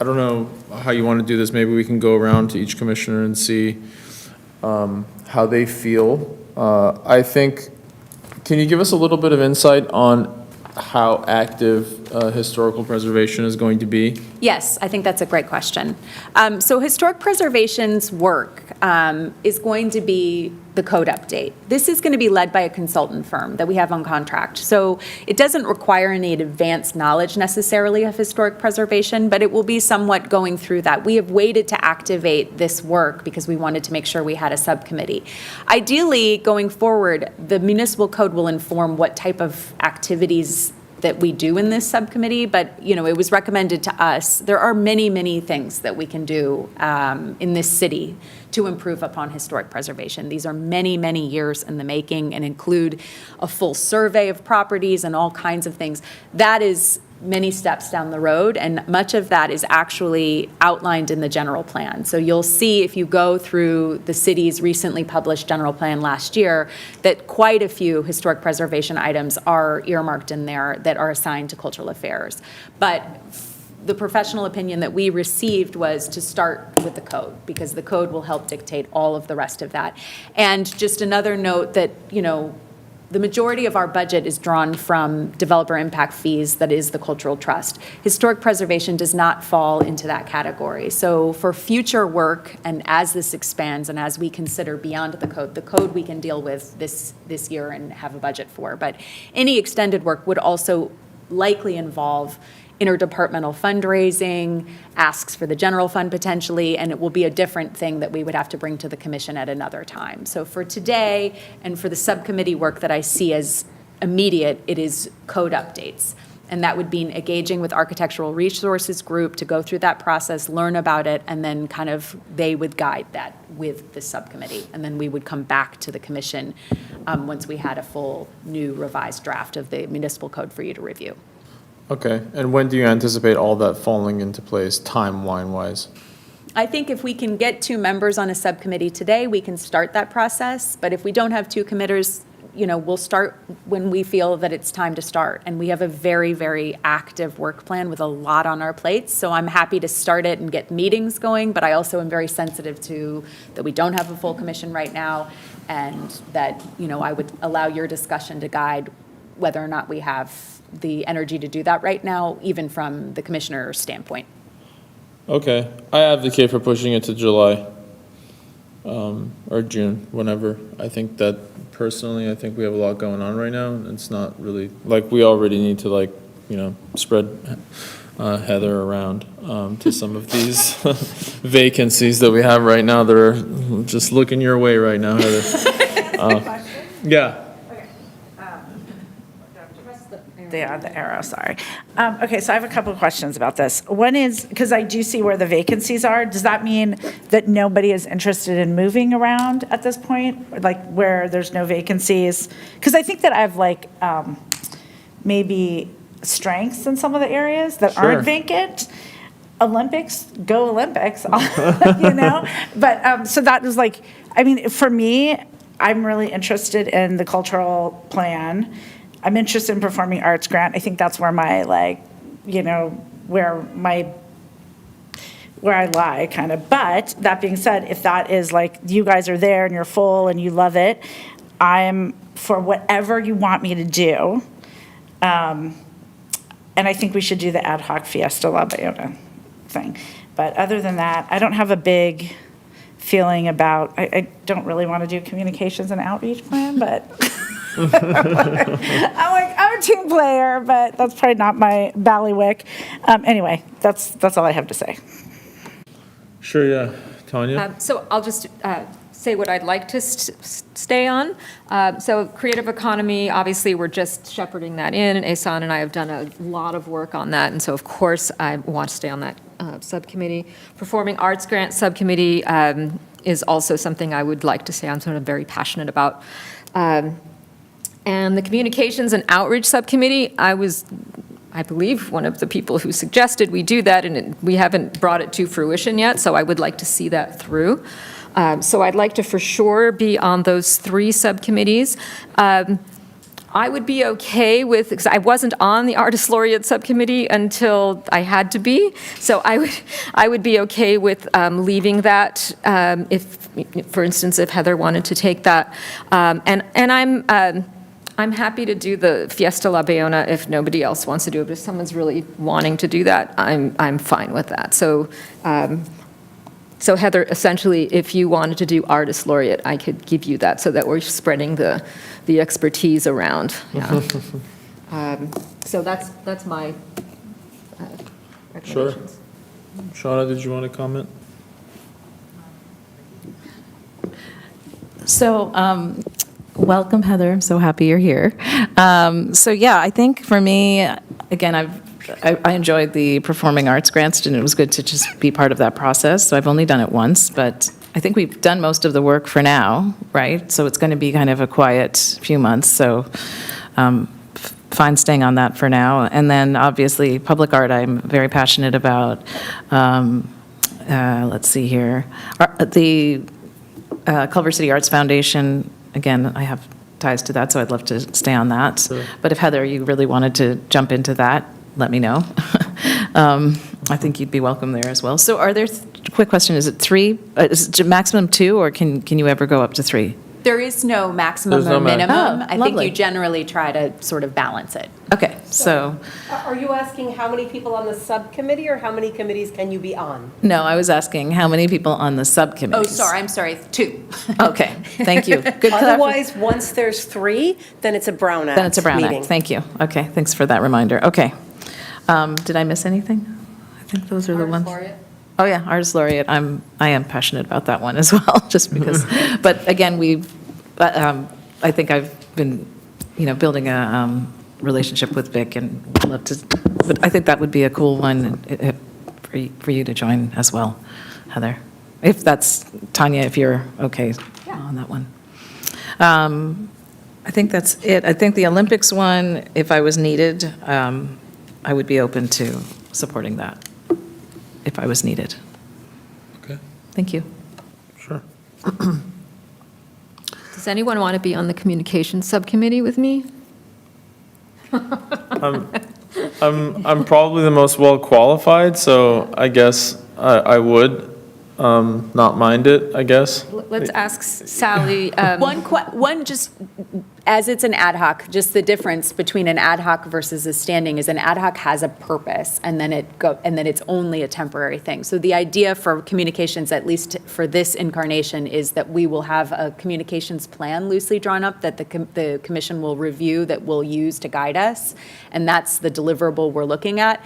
I don't know how you want to do this. Maybe we can go around to each commissioner and see how they feel. I think, can you give us a little bit of insight on how active historical preservation is going to be? Yes, I think that's a great question. So historic preservation's work is going to be the code update. This is going to be led by a consultant firm that we have on contract. So it doesn't require any advanced knowledge necessarily of historic preservation, but it will be somewhat going through that. We have waited to activate this work because we wanted to make sure we had a subcommittee. Ideally, going forward, the municipal code will inform what type of activities that we do in this subcommittee, but it was recommended to us. There are many, many things that we can do in this city to improve upon historic preservation. These are many, many years in the making and include a full survey of properties and all kinds of things. That is many steps down the road, and much of that is actually outlined in the general plan. So you'll see if you go through the city's recently published general plan last year that quite a few historic preservation items are earmarked in there that are assigned to cultural affairs. But the professional opinion that we received was to start with the code, because the code will help dictate all of the rest of that. And just another note that, the majority of our budget is drawn from developer impact fees, that is the cultural trust. Historic preservation does not fall into that category. So for future work, and as this expands and as we consider beyond the code we can deal with this year and have a budget for. But any extended work would also likely involve interdepartmental fundraising, asks for the general fund potentially, and it will be a different thing that we would have to bring to the commission at another time. So for today and for the subcommittee work that I see as immediate, it is code updates. And that would be engaging with Architectural Resources Group to go through that process, learn about it, and then kind of they would guide that with the subcommittee. And then we would come back to the commission once we had a full new revised draft of the municipal code for you to review. Okay, and when do you anticipate all that falling into place, timeline-wise? I think if we can get 2 members on a subcommittee today, we can start that process. But if we don't have 2 committers, we'll start when we feel that it's time to start. And we have a very, very active work plan with a lot on our plates. So I'm happy to start it and get meetings going, but I also am very sensitive to that we don't have a full commission right now, and that, I would allow your discussion to guide whether or not we have the energy to do that right now, even from the commissioner's standpoint. Okay, I advocate for pushing it to July or June, whenever. I think that personally, I think we have a lot going on right now, and it's not really, we already need to spread Heather around to some of these vacancies that we have right now that are just looking your way right now, Heather. Yeah. The arrow, sorry. Okay, so I have a couple of questions about this. One is, because I do see where the vacancies are, does that mean that nobody is interested in moving around at this point? Like where there's no vacancies? Because I think that I have maybe strengths in some of the areas that Sure. aren't vacant. Olympics, go Olympics, But, so that was for me, I'm really interested in the cultural plan. I'm interested in performing arts grant. I think that's where my where I lie kind of. But that being said, if that is you guys are there and you're full and you love it, I'm for whatever you want me to do. And I think we should do the ad hoc Fiesta La Bayona thing. But other than that, I don't have a big feeling about, I don't really want to do communications and outreach plan, but I'm a team player, but that's probably not my ballywick. Anyway, that's all I have to say. Sure, yeah. Tanya? So I'll just say what I'd like to stay on. So creative economy, obviously, we're just shepherding that in, and Ehsan and I have done a lot of work on that, and so of course I want to stay on that subcommittee. Performing arts grant subcommittee is also something I would like to say I'm sort of very passionate about. And the communications and outreach subcommittee, I believe, one of the people who suggested we do that, and we haven't brought it to fruition yet, so I would like to see that through. So I'd like to for sure be on those 3 subcommittees. I would be okay with, because I wasn't on the Artist Laureate Subcommittee until I had to be, so I would be okay with leaving that, if, for instance, if Heather wanted to take that. And I'm happy to do the Fiesta La Bayona if nobody else wants to do it, but if someone's really wanting to do that, I'm fine with that. So, so Heather, essentially, if you wanted to do Artist Laureate, I could give you that so that we're spreading the expertise around. Yeah. So that's my Sure. recommendations. Shauna, did you want to comment? So, welcome, Heather. I'm so happy you're here. So, yeah, I think for me, again, I enjoyed the performing arts grants, and it was good to just be part of that process. So I've only done it once, but I think we've done most of the work for now, right? So it's going to be kind of a quiet few months. So fine staying on that for now. And then obviously public art I'm very passionate about. Let's see here. The Culver City Arts Foundation, again, I have ties to that, so I'd love to stay on that. Sure. But if Heather, you really wanted to jump into that, let me know. I think you'd be welcome there as well. So are there, quick question, is it 3, is it maximum 2, or can you ever go up to 3? There is no maximum There's no or minimum. Oh, I think lovely. you generally try to sort of balance it. Okay, so, Are you asking how many people on the subcommittee, or how many committees can you be on? no, I was asking how many people on the subcommittees? Oh, sorry, I'm sorry, 2. Okay, thank you. Good clarification. Otherwise, once there's 3, then it's a Brown Act Then it's a Brown meeting. Act, thank you. Okay, thanks for that reminder. Okay. Did I miss anything? I think those are the ones. Oh, yeah, Artist Laureate, I am passionate about that one as well, just because, but again, I think I've been, building a relationship with Vic, and would love to, but I think that would be a cool one for you to join as well, Heather. If that's, Tanya, if you're okay on that one. I think that's it. I think the Olympics one, if I was needed, I would be open to supporting that, if I was needed. Okay, Thank you. sure. Does anyone want to be on the communications subcommittee with me? I'm probably the most well-qualified, so I guess I would not mind it, I guess. Let's ask Sally. One just, as it's an ad hoc, just the difference between an ad hoc versus a standing is an ad hoc has a purpose, and then it's only a temporary thing. So the idea for communications, at least for this incarnation, is that we will have a communications plan loosely drawn up that the commission will review, that we'll use to guide us, and that's the deliverable we're looking at.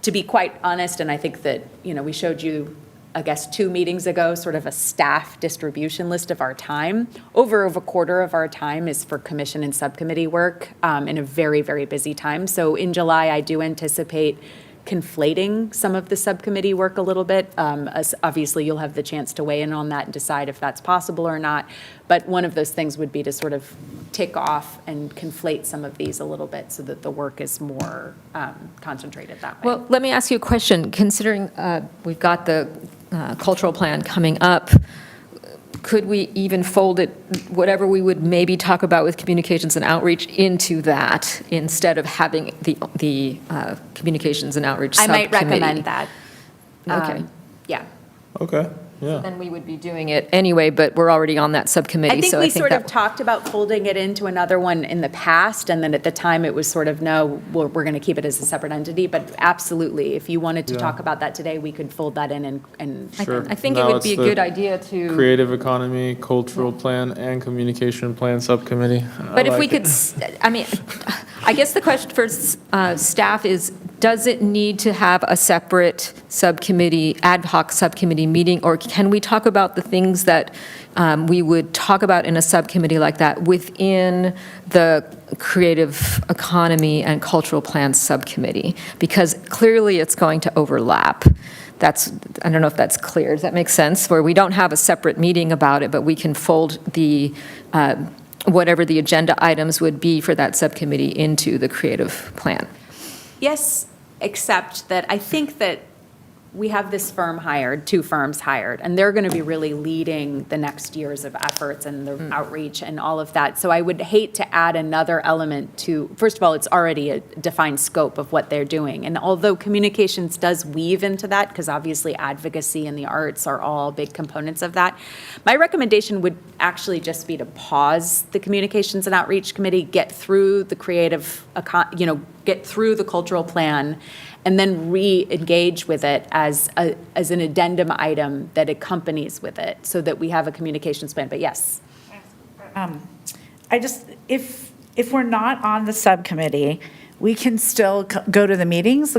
To be quite honest, and I think that, we showed you, I guess, 2 meetings ago, sort of a staff distribution list of our time. Over a quarter of our time is for commission and subcommittee work in a very, very busy time. So in July, I do anticipate conflating some of the subcommittee work a little bit. Obviously, you'll have the chance to weigh in on that and decide if that's possible or not. But one of those things would be to sort of tick off and conflate some of these a little bit so that the work is more concentrated that way. Well, let me ask you a question. Considering we've got the cultural plan coming up, could we even fold it, whatever we would maybe talk about with communications and outreach, into that instead of having the communications and outreach I subcommittee? might recommend that. Okay. Yeah. Okay, yeah. Then we would be doing it anyway, but we're already on that subcommittee. I think so we sort of that- talked about folding it into another one in the past, and then at the time it was sort of, no, we're going to keep it as a separate entity, but absolutely, if you wanted to Yeah. talk about that today, we could fold that in and Sure. I think it Now would be a it's the good idea to. Creative Economy, Cultural Plan, and Communication Plan Subcommittee. But if like we it. could, I guess the question for staff is, does it need to have a separate subcommittee, ad hoc subcommittee meeting? Or can we talk about the things that we would talk about in a subcommittee like that within the Creative Economy and Cultural Plan Subcommittee? Because clearly it's going to overlap. I don't know if that's clear. Does that make sense? Where we don't have a separate meeting about it, but we can fold the whatever the agenda items would be for that subcommittee into the creative plan. yes, except that I think that we have this firm hired, 2 firms hired, and they're going to be really leading the next years of efforts and the outreach and all of that. So I would hate to add another element to, first of all, it's already a defined scope of what they're doing. And although communications does weave into that, because obviously advocacy and the arts are all big components of that, my recommendation would actually just be to pause the Communications and Outreach Committee, get through the get through the cultural plan, and then re-engage with it as an addendum item that accompanies with it, so that we have a communications plan. But yes. I just, if we're not on the subcommittee, we can still go to the meetings,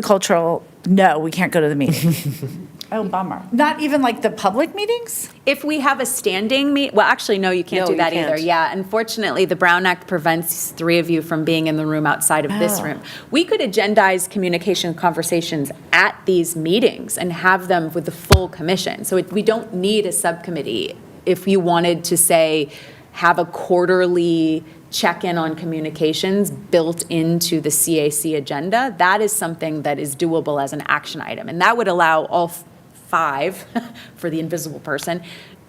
no, we can't go to the meetings. Oh, bummer. Not even like the public meetings? If we have a standing well, actually, no, you can't No, do you that either. can't. Yeah, unfortunately, the Brown Act prevents 3 of you from being in the room outside of this room. We could agendize communication conversations at these meetings and have them with the full commission. So we don't need a subcommittee. If you wanted to say, have a quarterly check-in on communications built into the CAC agenda, that is something that is doable as an action item. And that would allow all 5, for the invisible person,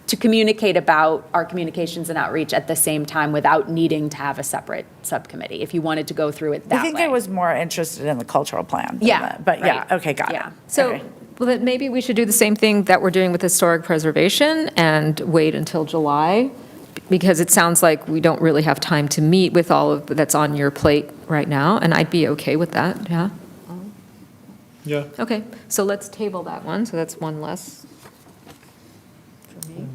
to communicate about our communications and outreach at the same time without needing to have a separate subcommittee, if you wanted to go through it that way. I think I was more interested in the cultural plan. than Yeah, But yeah, right. okay, got it. Yeah. So, Okay. well, then maybe we should do the same thing that we're doing with historic preservation and wait until July, because it sounds like we don't really have time to meet with all of that's on your plate right now, and I'd be okay with that, yeah? Yeah. Okay, so let's table that one, so that's one less for me.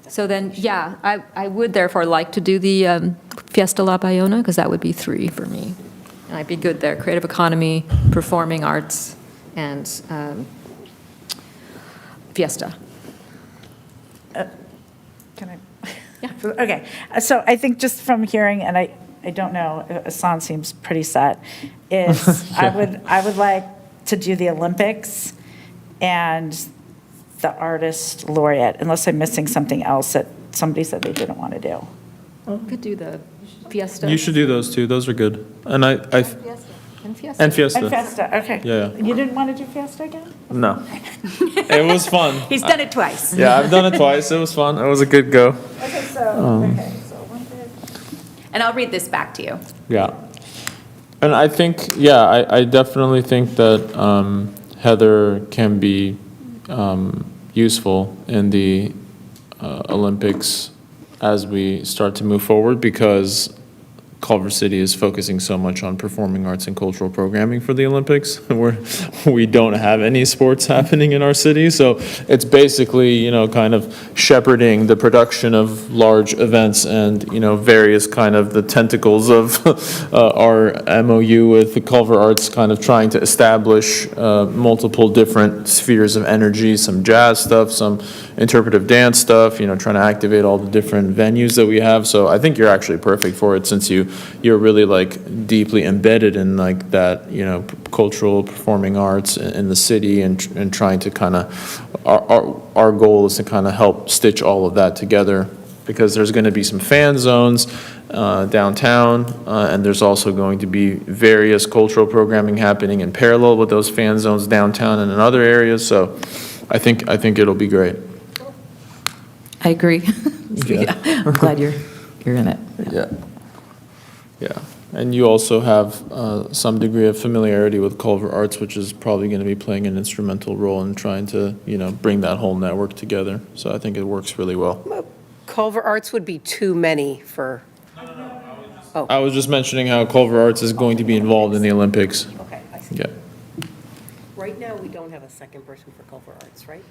So then, yeah, I would therefore like to do the Fiesta La Bayona, because that would be 3 for me. And I'd be good there, creative economy, performing arts, and Fiesta. Can I? Yeah. Okay, so I think just from hearing, and I don't know, Hassan seems pretty set, is I would like to do the Olympics and the artist laureate, unless I'm missing something else that somebody said they didn't want to do. Could do the Fiesta. You should do those 2. Those are good. And I And Fiesta. and Fiesta. And Fiesta, okay. Yeah. You didn't want to do Fiesta again? No. It was fun. He's done it twice. Yeah, I've done it twice. It was fun. It was a good go. Okay, so Olympics. And I'll read this back to you. Yeah. And I think, yeah, I definitely think that Heather can be useful in the Olympics as we start to move forward, because Culver City is focusing so much on performing arts and cultural programming for the Olympics. We don't have any sports happening in our city, so it's basically, kind of shepherding the production of large events and, various kind of the tentacles of our MOU with the Culver Arts, kind of trying to establish multiple different spheres of energy, some jazz stuff, some interpretive dance stuff, trying to activate all the different venues that we have. So I think you're actually perfect for it, since you're really like deeply embedded in like that, cultural performing arts in the city, and trying to kind of, our goal is to kind of help stitch all of that together, because there's going to be some fan zones downtown, and there's also going to be various cultural programming happening in parallel with those fan zones downtown and in other areas. So I think it'll be great. I agree. Yeah. I'm glad you're in it. Yeah. Yeah, and you also have some degree of familiarity with Culver Arts, which is probably going to be playing an instrumental role in trying to, bring that whole network together. So I think it works really well. Culver Arts would be too many for, I was just mentioning how Culver Arts is going to be involved in the Olympics. okay, I see. Yeah. Right now, we don't have a second person for Culver Arts, right?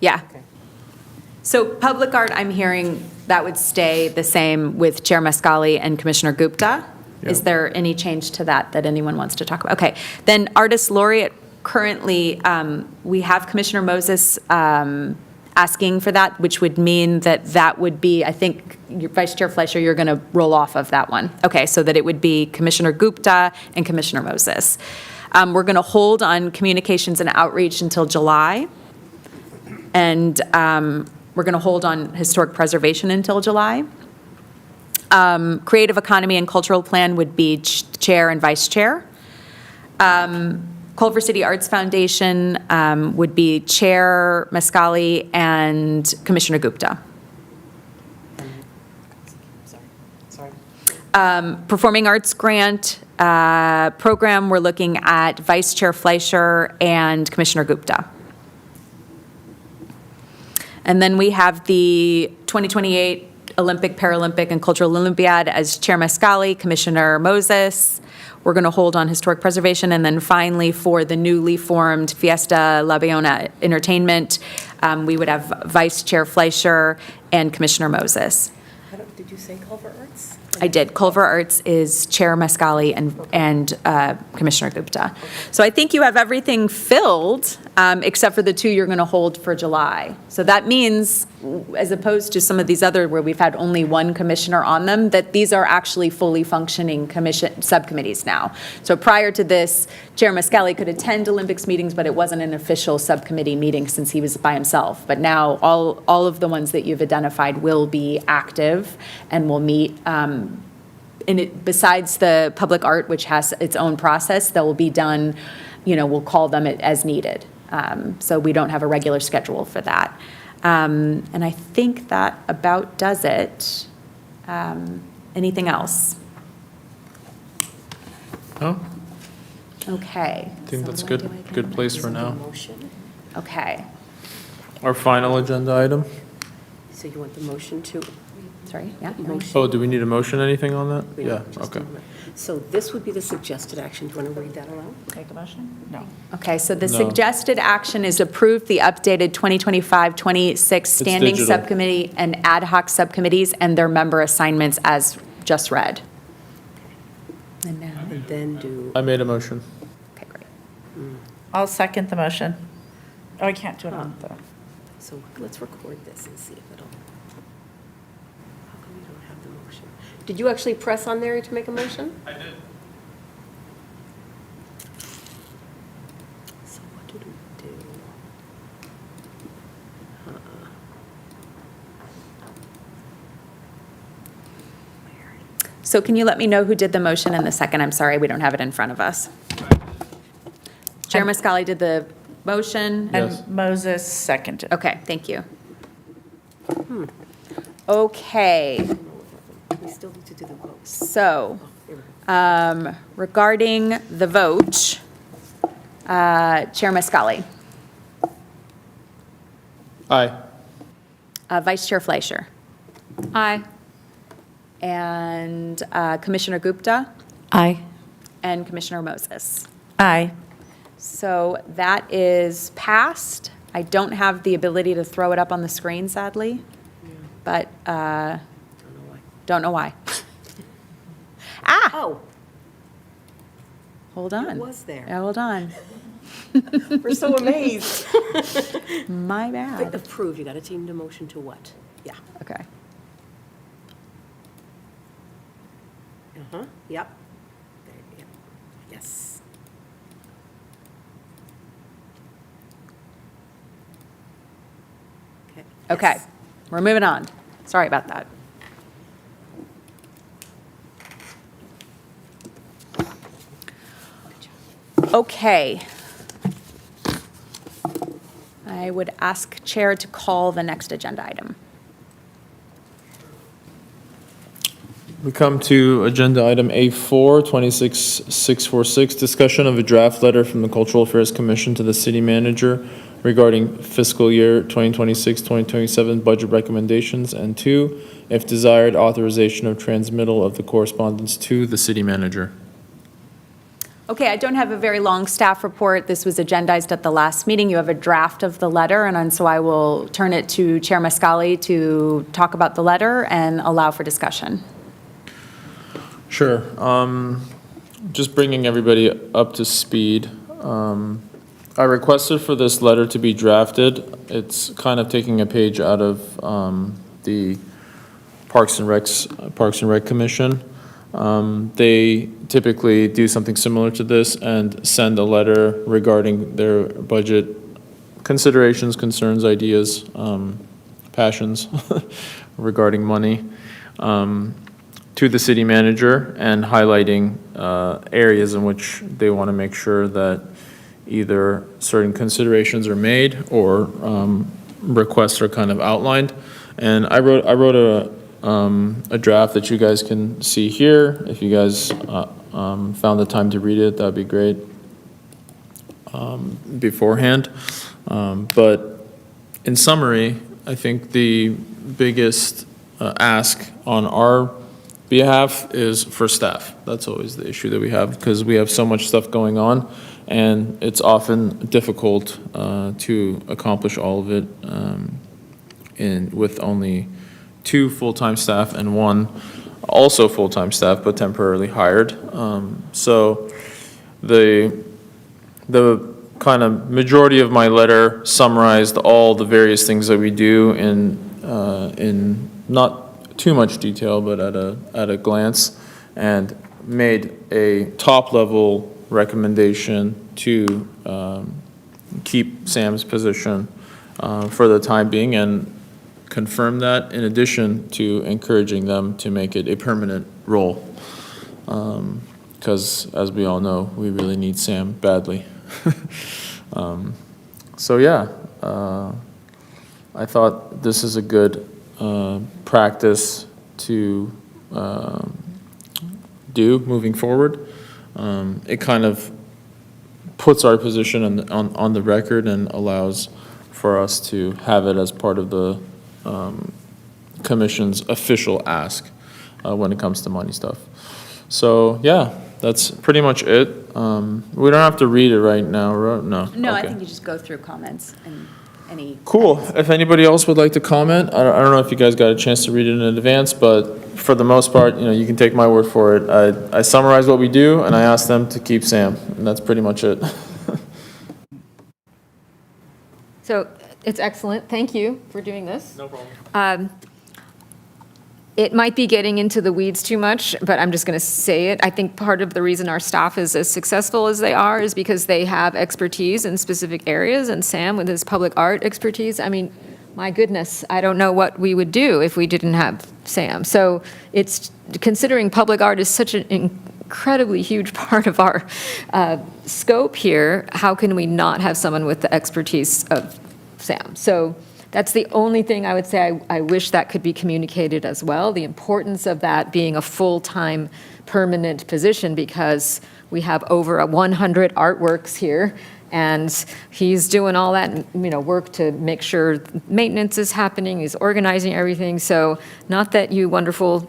Yeah. So public art, I'm hearing that would stay the same with Chair Mascali and Commissioner Gupta. Is there any change to that anyone wants to talk about? Okay, then artist laureate, currently, we have Commissioner Moses asking for that, which would mean that would be, I think, Vice Chair Fleischer, you're going to roll off of that one. Okay, so that it would be Commissioner Gupta and Commissioner Moses. We're going to hold on communications and outreach until July. And we're going to hold on historic preservation until July. Creative Economy and Cultural Plan would be chair and vice chair. Culver City Arts Foundation would be Chair Mascali and Commissioner Gupta. Performing Arts Grant Program, we're looking at Vice Chair Fleischer and Commissioner Gupta. And then we have the 2028 Olympic, Paralympic, and Cultural Olympiad as Chair Mascali, Commissioner Moses. We're going to hold on historic preservation. And then finally, for the newly formed Fiesta La Leona Entertainment, we would have Vice Chair Fleischer and Commissioner Moses. Did you say Culver Arts? I did. Culver Arts is Chair Mascali and Commissioner Gupta. So I think you have everything filled, except for the two you're going to hold for July. So that means, as opposed to some of these other where we've had only one commissioner on them, that these are actually fully functioning subcommittees now. So prior to this, Chair Mascali could attend Olympics meetings, but it wasn't an official subcommittee meeting since he was by himself. But now all of the ones that you've identified will be active and will meet. Besides the public art, which has its own process, that will be done, we'll call them as needed. So we don't have a regular schedule for that. And I think that about does it. Anything else? No? Okay. I think that's good place for now. Okay. Our final agenda item? So you want the motion to? Sorry, yeah. Oh, do we need a motion, anything on that? Yeah, okay. So this would be the suggested action. Do you want to read that aloud? Make a motion? No. Okay, so the No. suggested action is approve the updated 2025-26 standing digital. subcommittee and ad hoc subcommittees and their member assignments as just read. And now, And then do, I made a motion. okay, great. I'll second the motion. Oh, I can't do it on the. so let's record this and see if it'll. How come you don't have the motion? Did you actually press on there to make a motion? I did. So what did we do? So can you let me know who did the motion and the second? I'm sorry, we don't have it in front of us. Chair Mascali did the motion. Yes. And Moses seconded. Okay, thank you. Okay, We still need to do the vote. so regarding the vote, Chair Mascali, Aye. Vice Chair Fleischer. Aye. And Commissioner Gupta Aye. and Commissioner Moses. Aye. So that is passed. I don't have the ability to throw it up on the screen, sadly, but don't know why. Oh, Hold on. it was there. Yeah, hold on. We're so amazed. My bad. Approved, you got to change the motion to what? Yeah. Okay. Uh-huh, yep. There you go. Yes. Okay, Yes. we're moving on. Sorry about that. Okay. I would ask Chair to call the next agenda item. We come to agenda item A4, 26646, discussion of a draft letter from the Cultural Affairs Commission to the city manager regarding fiscal year 2026-2027 budget recommendations, and 2, if desired, authorization of transmittal of the correspondence to the city manager. Okay, I don't have a very long staff report. This was agendized at the last meeting. You have a draft of the letter, and so I will turn it to Chair Mascali to talk about the letter and allow for discussion. Sure. Just bringing everybody up to speed. I requested for this letter to be drafted. It's kind of taking a page out of the Parks and Rec Commission. They typically do something similar to this and send a letter regarding their budget considerations, concerns, ideas, passions regarding money. to the city manager and highlighting areas in which they want to make sure that either certain considerations are made or requests are kind of outlined. And I wrote a draft that you guys can see here. If you guys found the time to read it, that'd be great beforehand. But in summary, I think the biggest ask on our behalf is for staff. That's always the issue that we have, because we have so much stuff going on, and it's often difficult to accomplish all of it with only 2 full-time staff and 1 also full-time staff but temporarily hired. So the kind of majority of my letter summarized all the various things that we do in not too much detail, but at a glance, and made a top-level recommendation to keep Sam's position for the time being, and confirm that in addition to encouraging them to make it a permanent role. Because as we all know, we really need Sam badly. So yeah, I thought this is a good practice to do moving forward. It kind of puts our position on the record and allows for us to have it as part of the commission's official ask when it comes to money stuff. So yeah, that's pretty much it. We don't have to read it right now, right? No. No, I Okay. think you just go through comments and any. Cool. If anybody else would like to comment, I don't know if you guys got a chance to read it in advance, but for the most part, you can take my word for it. I summarize what we do, and I ask them to keep Sam, and that's pretty much it. So it's excellent. Thank you for doing this. No problem. It might be getting into the weeds too much, but I'm just going to say it. I think part of the reason our staff is as successful as they are is because they have expertise in specific areas, and Sam with his public art expertise, I mean, my goodness, I don't know what we would do if we didn't have Sam. So it's, considering public art is such an incredibly huge part of our scope here, how can we not have someone with the expertise of Sam? So that's the only thing I would say I wish that could be communicated as well, the importance of that being a full-time permanent position, because we have over 100 artworks here, and he's doing all that, work to make sure maintenance is happening, he's organizing everything. So not that you wonderful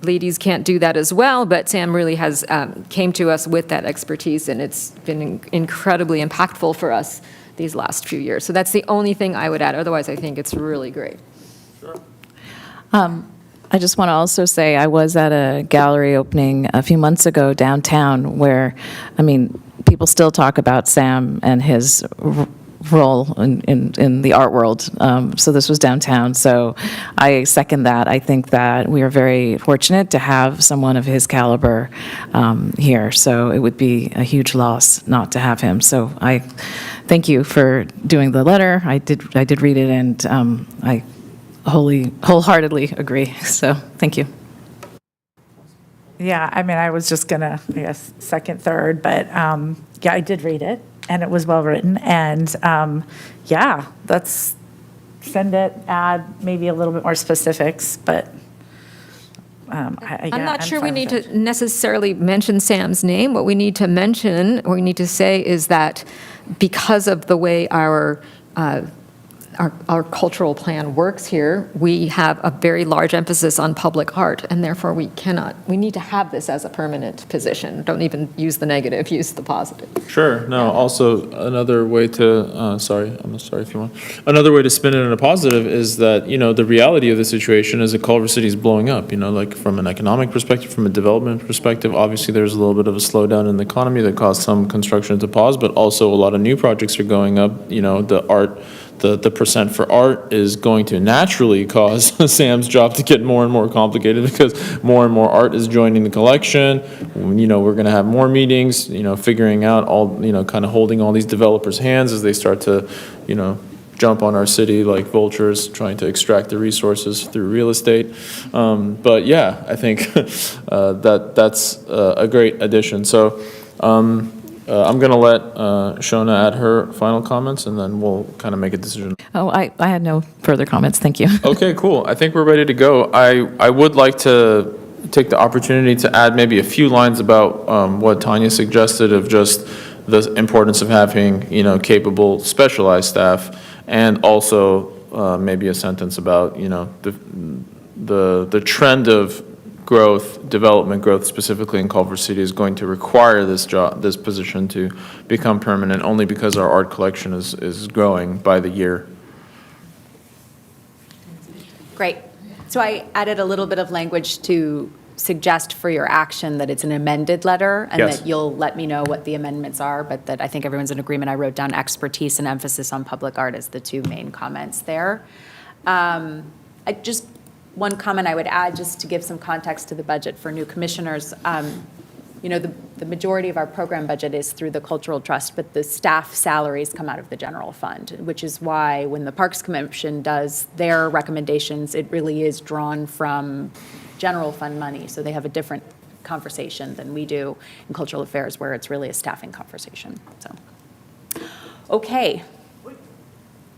ladies can't do that as well, but Sam really has came to us with that expertise, and it's been incredibly impactful for us these last few years. So that's the only thing I would add. Otherwise, I think it's really great. I just want to also say I was at a gallery opening a few months ago downtown where, people still talk about Sam and his role in the art world. So this was downtown. So I second that. I think that we are very fortunate to have someone of his caliber here. So it would be a huge loss not to have him. So I thank you for doing the letter. I did read it, and I wholeheartedly agree. So thank you. Yeah, I was just gonna, second, third, but yeah, I did read it, and it was well-written, and let's send it, add maybe a little bit more specifics, but I'm not sure we need to necessarily mention Sam's name. What we need to mention, or we need to say, is that because of the way our cultural plan works here, we have a very large emphasis on public art, and therefore we need to have this as a permanent position. Don't even use the negative, use the positive. Sure. No, also another way to, I'm sorry if you want. Another way to spin it in a positive is that, the reality of the situation is that Culver City is blowing up, like from an economic perspective, from a development perspective. Obviously, there's a little bit of a slowdown in the economy that caused some construction to pause, but also a lot of new projects are going up. The percent for art is going to naturally cause Sam's job to get more and more complicated, because more and more art is joining the collection. We're going to have more meetings, figuring out all, kind of holding all these developers' hands as they start to, jump on our city like vultures, trying to extract the resources through real estate. But yeah, I think that's a great addition. So I'm going to let Shona add her final comments, and then we'll kind of make a decision. Oh, I had no further comments, thank you. Okay, cool. I think we're ready to go. I would like to take the opportunity to add maybe a few lines about what Tanya suggested of just the importance of having, capable specialized staff, and also maybe a sentence about, the trend of development growth specifically in Culver City is going to require this position to become permanent only because our art collection is growing by the year. Great. So I added a little bit of language to suggest for your action that it's an amended letter, and Yes. that you'll let me know what the amendments are, but that I think everyone's in agreement. I wrote down expertise and emphasis on public art as the two main comments there. Just one comment I would add, just to give some context to the budget for new commissioners. The majority of our program budget is through the Cultural Trust, but the staff salaries come out of the general fund, which is why when the Parks Commission does their recommendations, it really is drawn from general fund money. So they have a different conversation than we do in cultural affairs, where it's really a staffing conversation. So, okay.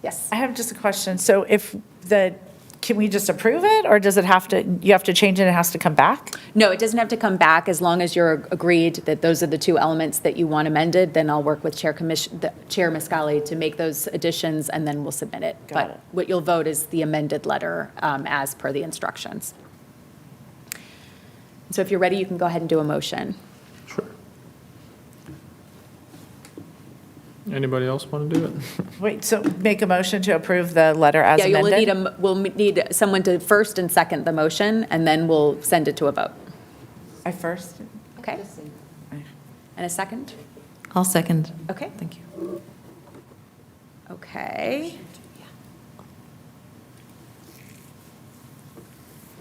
Yes. I have just a question. So can we just approve it, or does it you have to change it and it has to come back? No, it doesn't have to come back. As long as you're agreed that those are the two elements that you want amended, then I'll work with Chair Miscali to make those additions, and then we'll submit it. Got it. What you'll vote is the amended letter as per the instructions. So if you're ready, you can go ahead and do a motion. Sure. Anybody else want to do it? Wait, so make a motion to approve the letter as Yeah, amended? we'll need someone to first and second the motion, and then we'll send it to a vote. I first? Okay? And a second? I'll second. Okay. Thank you. Okay.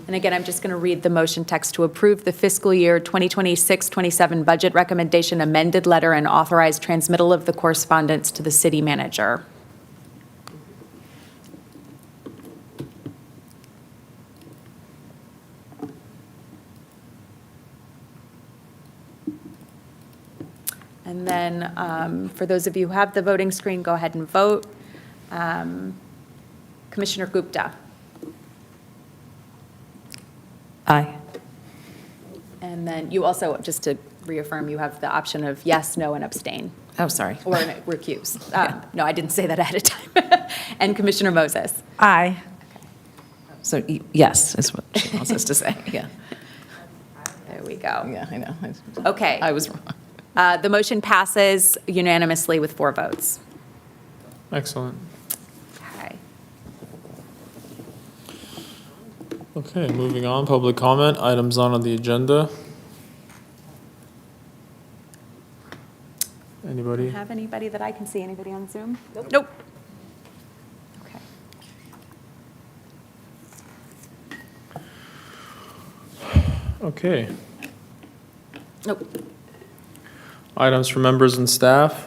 And again, I'm just going to read the motion text to approve the fiscal year 2026-27 budget recommendation amended letter and authorize transmittal of the correspondence to the city manager. And then for those of you who have the voting screen, go ahead and vote. Commissioner Gupta. Aye. And then you also, just to reaffirm, you have the option of yes, no, and abstain, Oh, sorry. or recuse. No, I didn't say that ahead of time. And Commissioner Moses. Aye. So yes, is what she wants us to say, yeah. There we go. Yeah, I know. Okay. I was wrong. The motion passes unanimously with 4 votes. Excellent. Okay. Okay, moving on, public comment, items on the agenda. Anybody? Have anybody that I can see? Anybody on Zoom? Nope. Okay. Okay. Nope. Items for members and staff.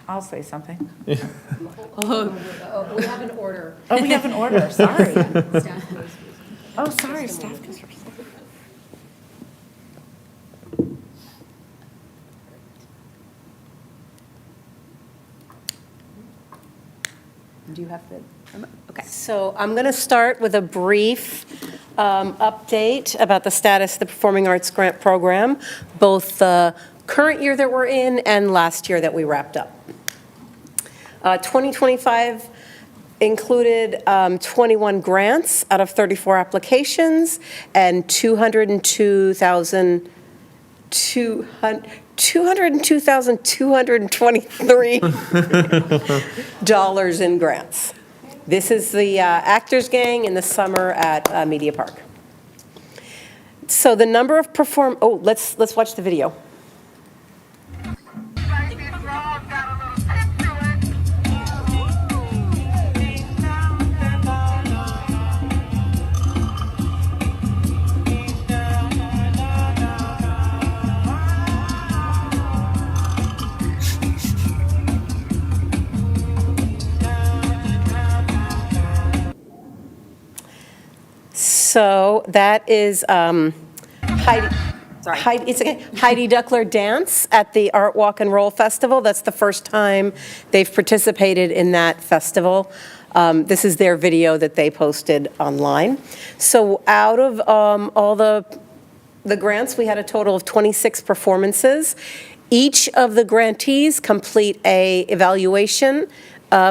I'll say something. Oh, we have an order. Oh, we have an order, sorry. Staff goes. Oh, sorry, staff goes first. Do you have the, okay. So I'm going to start with a brief update about the status of the Performing Arts Grant Program, both the current year that we're in and last year that we wrapped up. 2025 included 21 grants out of 34 applications and $202,223 in grants. This is the Actors Gang in the summer at Media Park. So the number of let's watch the video. So that is Heidi Duckler Dance at the Art Walk and Roll Festival. That's the first time they've participated in that festival. This is their video that they posted online. So out of all the grants, we had a total of 26 performances. Each of the grantees complete a evaluation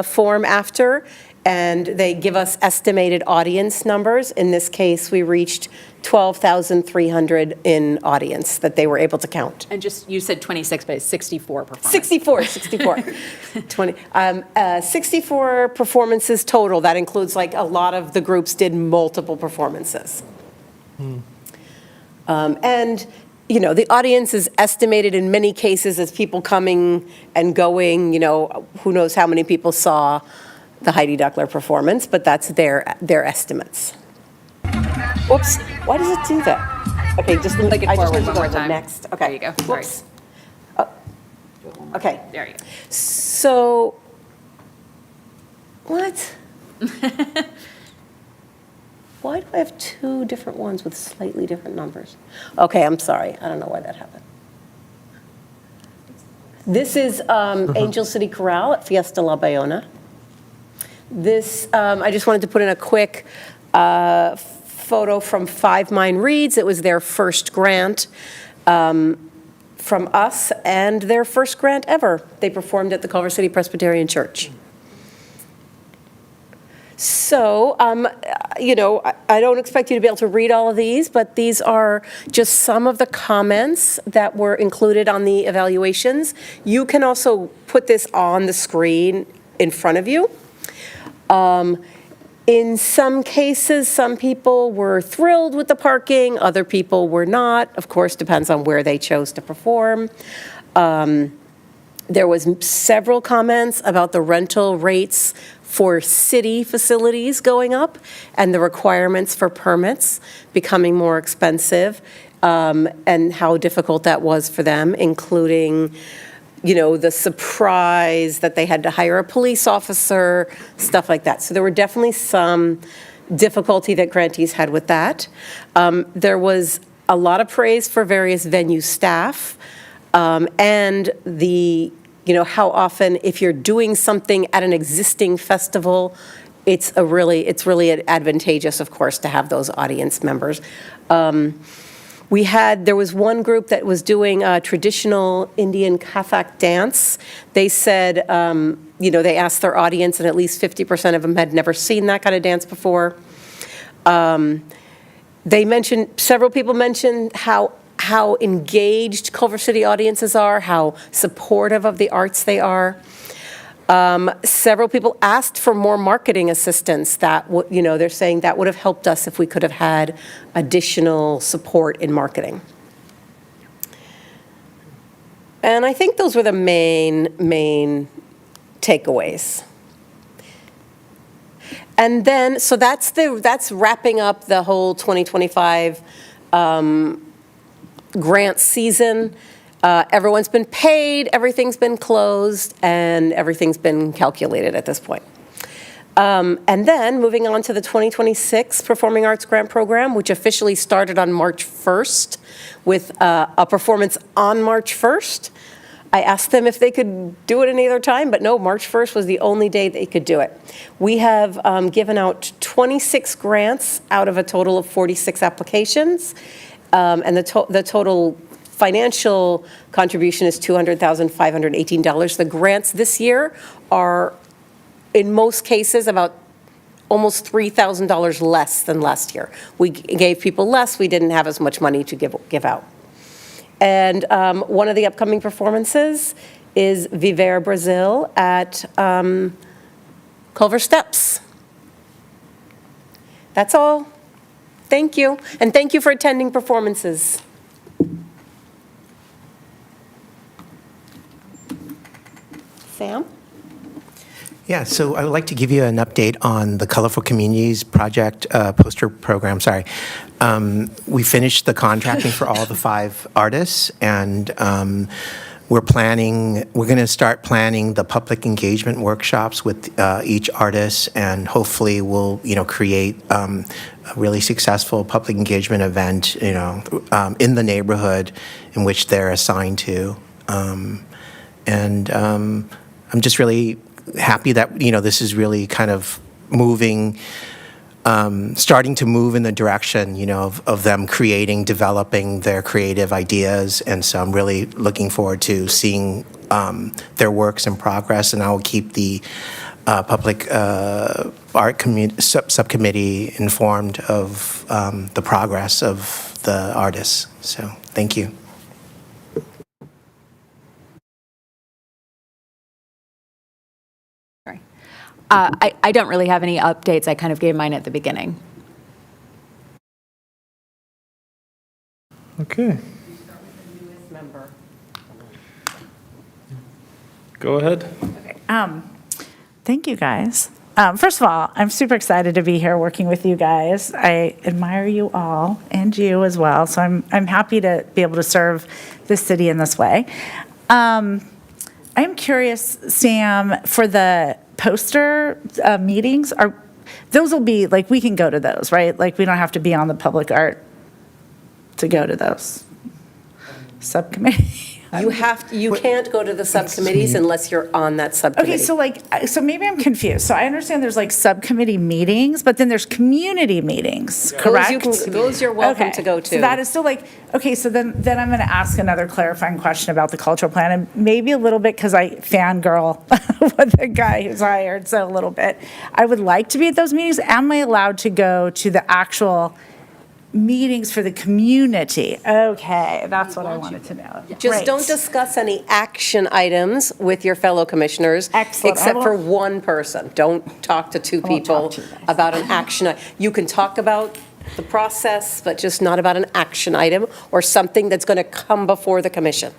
form after, and they give us estimated audience numbers. In this case, we reached 12,300 in audience that they were able to count. And just, you said 26, but it's 64 performances. 64. 64 performances total. That includes, like, a lot of the groups did multiple performances. And, you know, the audience is estimated in many cases as people coming and going. You know, who knows how many people saw the Heidi Duckler performance, but that's their estimates. Oops, why does it do that? Okay, just Click it I just forward need to one go more to the time. next. Okay. There you go. Sorry. Whoops. Okay. There you go. So, what? Why do I have two different ones with slightly different numbers? Okay, I'm sorry. I don't know why that happened. This is Angel City Chorale at Fiesta La Bayona. This, I just wanted to put in a quick photo from Five Mind Reads. It was their first grant from us and their first grant ever. They performed at the Culver City Presbyterian Church. So, you know, I don't expect you to be able to read all of these, but these are just some of the comments that were included on the evaluations. You can also put this on the screen in front of you. In some cases, some people were thrilled with the parking, other people were not. Of course, depends on where they chose to perform. There was several comments about the rental rates for city facilities going up and the requirements for permits becoming more expensive, and how difficult that was for them, including, you know, the surprise that they had to hire a police officer, stuff like that. So there were definitely some difficulty that grantees had with that. There was a lot of praise for various venue staff, and the, you know, how often if you're doing something at an existing festival, it's really advantageous, of course, to have those audience members. There was one group that was doing a traditional Indian Kathak dance. They said, you know, they asked their audience, and at least 50% of them had never seen that kind of dance before. Several people mentioned how engaged Culver City audiences are, how supportive of the arts they are. Several people asked for more marketing assistance. That, you know, they're saying that would have helped us if we could have had additional support in marketing. And I think those were the main takeaways. And then, so that's wrapping up the whole 2025 grant season. Everyone's been paid, everything's been closed, and everything's been calculated at this point. And then moving on to the 2026 Performing Arts Grant Program, which officially started on March 1st with a performance on March 1st. I asked them if they could do it any other time, but no, March 1st was the only day they could do it. We have given out 26 grants out of a total of 46 applications, and the total financial contribution is $200,518. The grants this year are, in most cases, about almost $3,000 less than last year. We gave people less, we didn't have as much money to give out. And one of the upcoming performances is Viver Brazil at Culver Steps. That's all. Thank you. And thank you for attending performances. Sam? Yeah, so I would like to give you an update on the Colorful Communities Project poster program. Sorry. We finished the contracting for all the 5 artists, and we're going to start planning the public engagement workshops with each artist, and hopefully we'll, create a really successful public engagement event, in the neighborhood in which they're assigned to. I'm just really happy that, this is really kind of moving, starting to move in the direction, of them developing their creative ideas. And so I'm really looking forward to seeing their works in progress, and I will keep the public art subcommittee informed of the progress of the artists. So thank you. I don't really have any updates. I kind of gave mine at the beginning. Okay. Go ahead. Thank you, guys. First of all, I'm super excited to be here working with you guys. I admire you all and you as well, so I'm happy to be able to serve this city in this way. I'm curious, Sam, for the poster meetings, those will be, like, we can go to those, right? Like, we don't have to be on the public art to go to those subcommittee. You can't go to the subcommittees unless you're on that subcommittee. Okay, so maybe I'm confused. So I understand there's like subcommittee meetings, but then there's community meetings, correct? Those you're welcome to go to. So that is still so then I'm going to ask another clarifying question about the cultural plan, and maybe a little bit because I fangirl with the guy who's hired, so a little bit. I would like to be at those meetings. Am I allowed to go to the actual meetings for the community? Okay, that's what I wanted to know. Just don't discuss any action items with your fellow commissioners. Excellent. Except for one person. Don't talk to two people about an action. You can talk about the process, but just not about an action item or something that's going to come before the commission.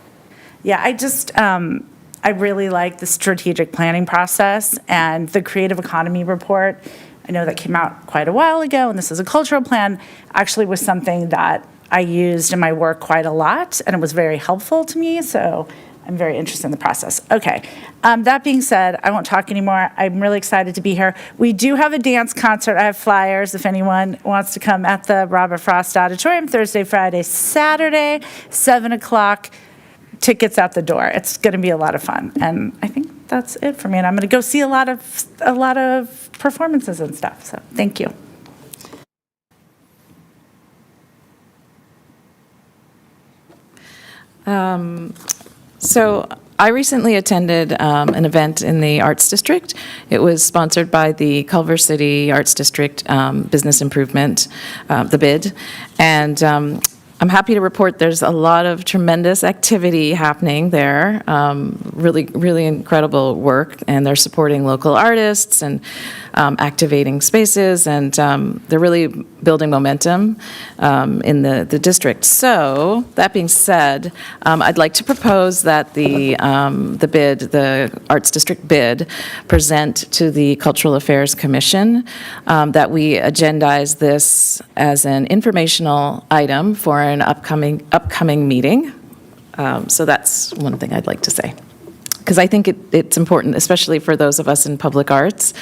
Yeah, I really like the strategic planning process and the creative economy report. I know that came out quite a while ago, and this is a cultural plan, actually was something that I used in my work quite a lot, and it was very helpful to me, so I'm very interested in the process. Okay, that being said, I won't talk anymore. I'm really excited to be here. We do have a dance concert. I have flyers if anyone wants to come at the Robert Frost Auditorium, Thursday, Friday, Saturday, 7 o'clock. Tickets at the door. It's going to be a lot of fun, and I think that's it for me. And I'm going to go see a lot of performances and stuff. So thank you. So I recently attended an event in the Arts District. It was sponsored by the Culver City Arts District Business Improvement, the BID, and I'm happy to report there's a lot of tremendous activity happening there, really, really incredible work, and they're supporting local artists and activating spaces, and they're really building momentum in the district. So, that being said, I'd like to propose that the BID, the Arts District BID, present to the Cultural Affairs Commission, that we agendize this as an informational item for an upcoming meeting. So that's one thing I'd like to say. Because I think it's important, especially for those of us in public arts,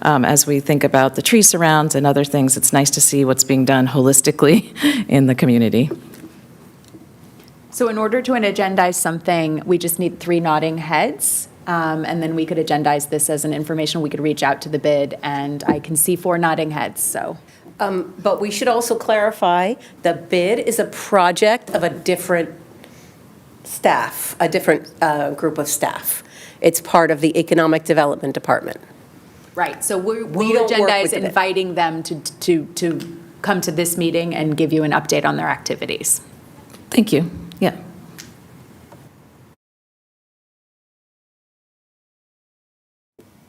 as we think about the tree surrounds and other things, it's nice to see what's being done holistically in the community. So in order to agendize something, we just need 3 nodding heads. And then we could agendize this as an information. We could reach out to the BID, and I can see 4 nodding heads, so. But we should also clarify, the BID is a project of a different staff, a different group of staff. It's part of the Economic Development Department. Right, so we'll don't work agendize with the BID. inviting them to come to this meeting and give you an update on their activities. Thank you. Yeah.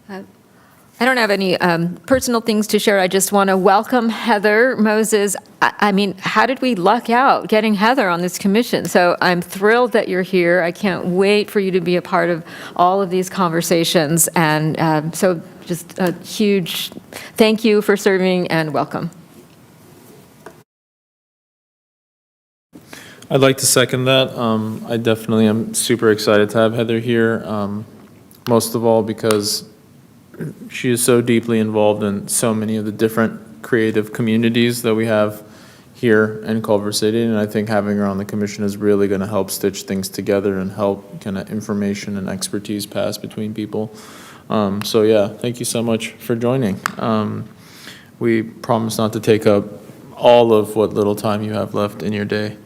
I don't have any personal things to share. I just want to welcome Heather Moses. I mean, how did we luck out getting Heather on this commission? So I'm thrilled that you're here. I can't wait for you to be a part of all of these conversations. And so just a huge thank you for serving and welcome. I'd like to second that. I definitely am super excited to have Heather here, most of all because she is so deeply involved in so many of the different creative communities that we have here in Culver City, and I think having her on the commission is really going to help stitch things together and help kind of information and expertise pass between people. So yeah, thank you so much for joining. We promise not to take up all of what little time you have left in your day.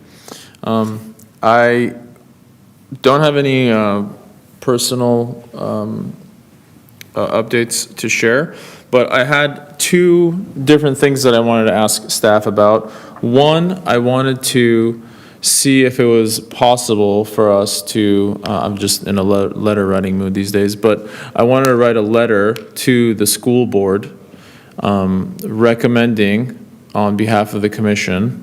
I don't have any personal updates to share, but I had two different things that I wanted to ask staff about. One, I wanted to see if it was possible for us to, I'm just in a letter writing mood these days, but I wanted to write a letter to the school board recommending on behalf of the commission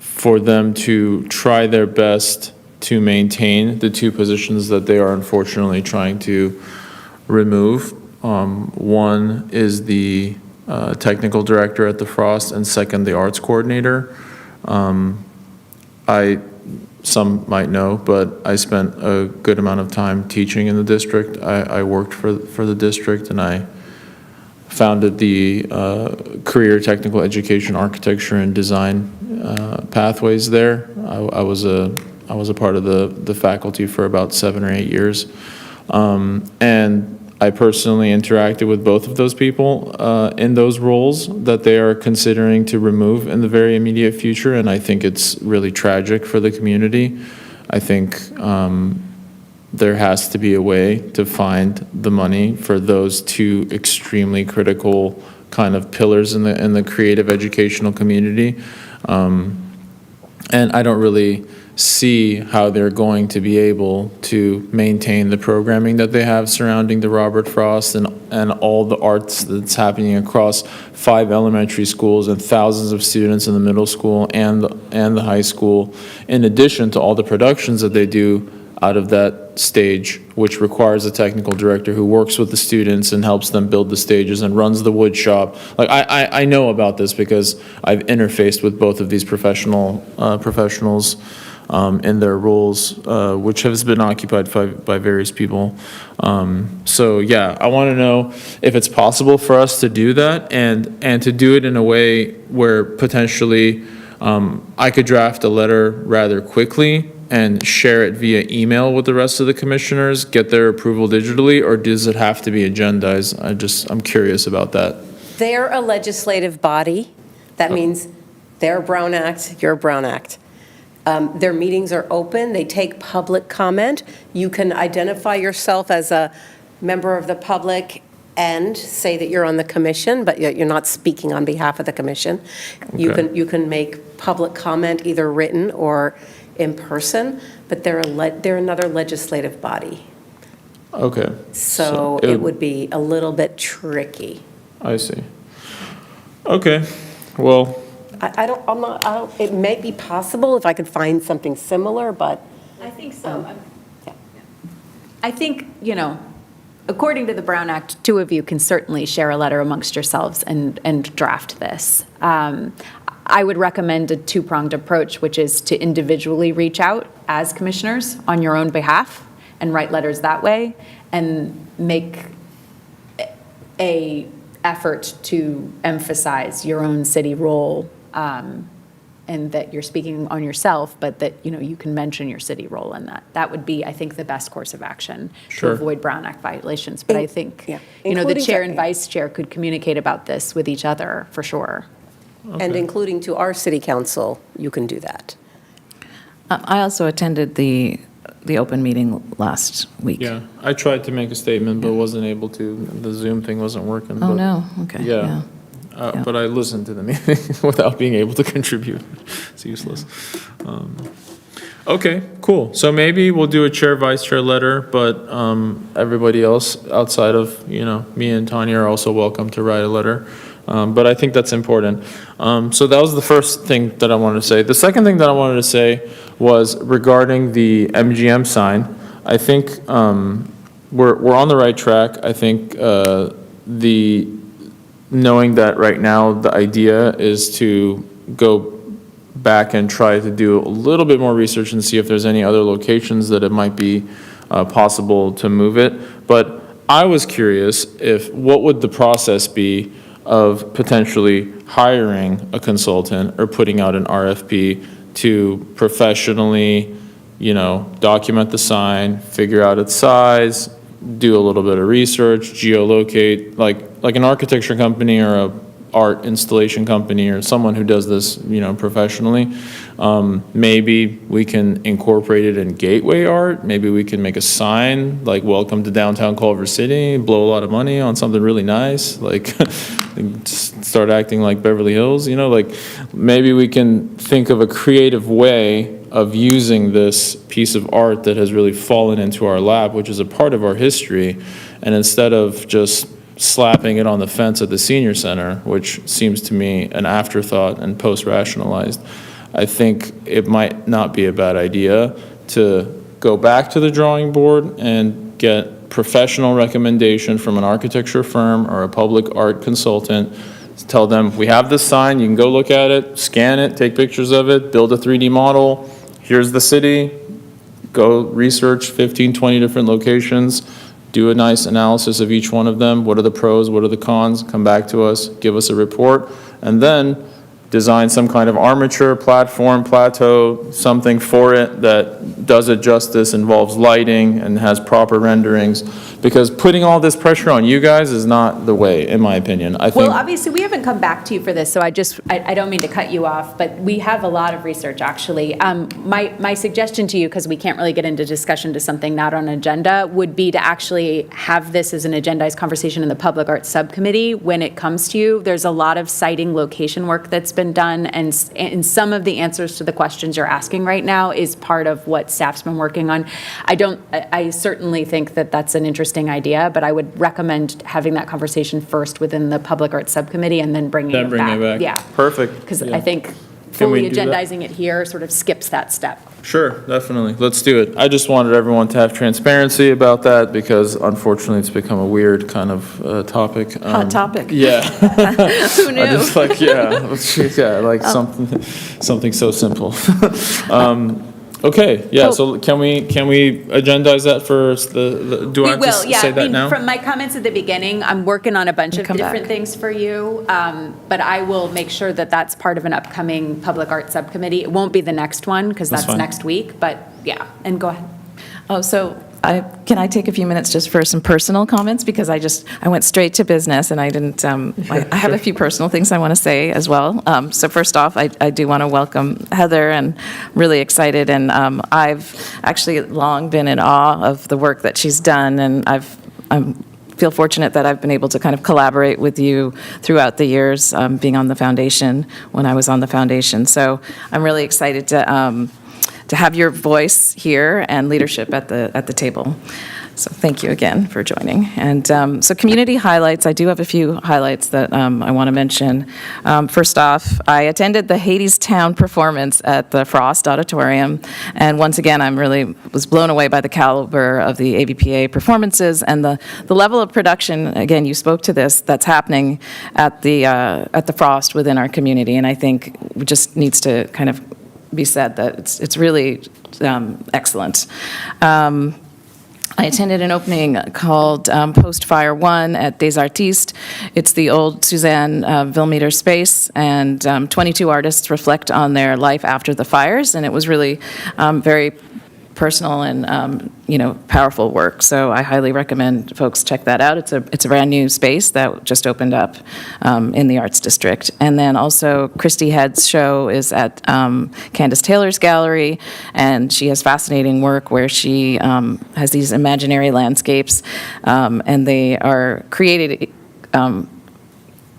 for them to try their best to maintain the two positions that they are unfortunately trying to remove. One is the technical director at the Frost, and second, the arts coordinator. Some might know, but I spent a good amount of time teaching in the district. I worked for the district, and I founded the career technical education, architecture, and design pathways there. I was a part of the faculty for about 7 or 8 years, and I personally interacted with both of those people in those roles that they are considering to remove in the very immediate future, and I think it's really tragic for the community. I think there has to be a way to find the money for those two extremely critical kind of pillars in the creative educational community, and I don't really see how they're going to be able to maintain the programming that they have surrounding the Robert Frost and all the arts that's happening across 5 elementary schools and thousands of students in the middle school and the high school, in addition to all the productions that they do out of that stage, which requires a technical director who works with the students and helps them build the stages and runs the wood shop. Like I know about this because I've interfaced with both of these professionals in their roles, which has been occupied by various people. So yeah, I want to know if it's possible for us to do that and to do it in a way where potentially I could draft a letter rather quickly and share it via email with the rest of the commissioners, get their approval digitally, or does it have to be agendized? I'm curious about that. They're a legislative body. That means they're a Brown Act, you're a Brown Act. Their meetings are open. They take public comment. You can identify yourself as a member of the public and say that you're on the commission, but you're not speaking on behalf of the commission. Okay. You can make public comment, either written or in person, but they're another legislative body. Okay. So it would be a little bit tricky. I see. Okay, well. It may be possible if I could find something similar, but. I think so. I think, according to the Brown Act, 2 of you can certainly share a letter amongst yourselves and draft this. I would recommend a 2-pronged approach, which is to individually reach out as commissioners on your own behalf and write letters that way, and make a effort to emphasize your own city role, and that you're speaking on yourself, but that, you can mention your city role in that. That would be, I think, the best course of action to avoid Brown Act violations. But I think, the chair and vice chair could communicate about this with each other, for sure. Okay. And including to our city council, you can do that. I also attended the open meeting last week. Yeah, I tried to make a statement, but wasn't able to. The Zoom thing wasn't working. Oh, no, okay. Yeah. But I listened to the meeting without being able to contribute. It's useless. Okay, cool. So maybe we'll do a chair, vice chair letter, but everybody else outside of, me and Tanya are also welcome to write a letter. But I think that's important. So that was the first thing that I wanted to say. The second thing that I wanted to say was regarding the MGM sign. I think we're on the right track. I think knowing that right now the idea is to go back and try to do a little bit more research and see if there's any other locations that it might be possible to move it. But I was curious what would the process be of potentially hiring a consultant or putting out an RFP to professionally, document the sign, figure out its size, do a little bit of research, geolocate, like an architecture company or a art installation company or someone who does this, professionally. Maybe we can incorporate it in gateway art. Maybe we can make a sign like "Welcome to Downtown Culver City," blow a lot of money on something really nice, like start acting like Beverly Hills, maybe we can think of a creative way of using this piece of art that has really fallen into our lap, which is a part of our history, and instead of just slapping it on the fence at the senior center, which seems to me an afterthought and post-rationalized, I think it might not be a bad idea to go back to the drawing board and get professional recommendation from an architecture firm or a public art consultant. Tell them, we have this sign, you can go look at it, scan it, take pictures of it, build a 3D model, here's the city, go research 15, 20 different locations, do a nice analysis of each one of them. What are the pros? What are the cons? Come back to us, give us a report, and then design some kind of armature, platform, plateau, something for it that does it justice, involves lighting, and has proper renderings. Because putting all this pressure on you guys is not the way, in my opinion. I think. Well, obviously, we haven't come back to you for this, so I don't mean to cut you off, but we have a lot of research, actually. My suggestion to you, because we can't really get into discussion to something not on agenda, would be to actually have this as an agendized conversation in the Public Arts Subcommittee when it comes to you. There's a lot of siting location work that's been done, and some of the answers to the questions you're asking right now is part of what staff's been working on. I certainly think that that's an interesting idea, but I would recommend having that conversation first within the Public Arts Subcommittee and then bringing it back. Yeah. Perfect. Because Yeah. I think Can we fully do that? agendizing it here sort of skips that step. Sure, definitely. Let's do it. I just wanted everyone to have transparency about that because unfortunately it's become a weird kind of topic. Hot topic. Yeah. Who knew? I just like something so simple. Okay, yeah, so can we agendize that for do I have to say that now? From my comments at the beginning, I'm working on a bunch of come different back. things for you, but I will make sure that that's part of an upcoming Public Arts Subcommittee. It won't be the next one, because That's that's fine. next week, but yeah, and go ahead. Oh, so can I take a few minutes just for some personal comments? Because I went straight to business and I didn't, I have a few personal things I want to say as well. So first off, I do want to welcome Heather and really excited. And I've actually long been in awe of the work that she's done. And I feel fortunate that I've been able to kind of collaborate with you throughout the years, being on the foundation when I was on the foundation. So I'm really excited to have your voice here and leadership at the table. So thank you again for joining. And so community highlights, I do have a few highlights that I want to mention. First off, I attended the Hadestown performance at the Frost Auditorium. And once again, was blown away by the caliber of the AVPA performances and the level of production, again, you spoke to this, that's happening at the Frost within our community. And I think it just needs to kind of be said that it's really excellent. I attended an opening called Post Fire 1 at Des Artistes. It's the old Suzanne Villemeter space, and 22 artists reflect on their life after the fires, and it was really very personal and powerful work. So I highly recommend folks check that out. It's a brand new space that just opened up in the Arts District. And then also Christy Head's show is at Candace Taylor's gallery, and she has fascinating work where she has these imaginary landscapes, and they are created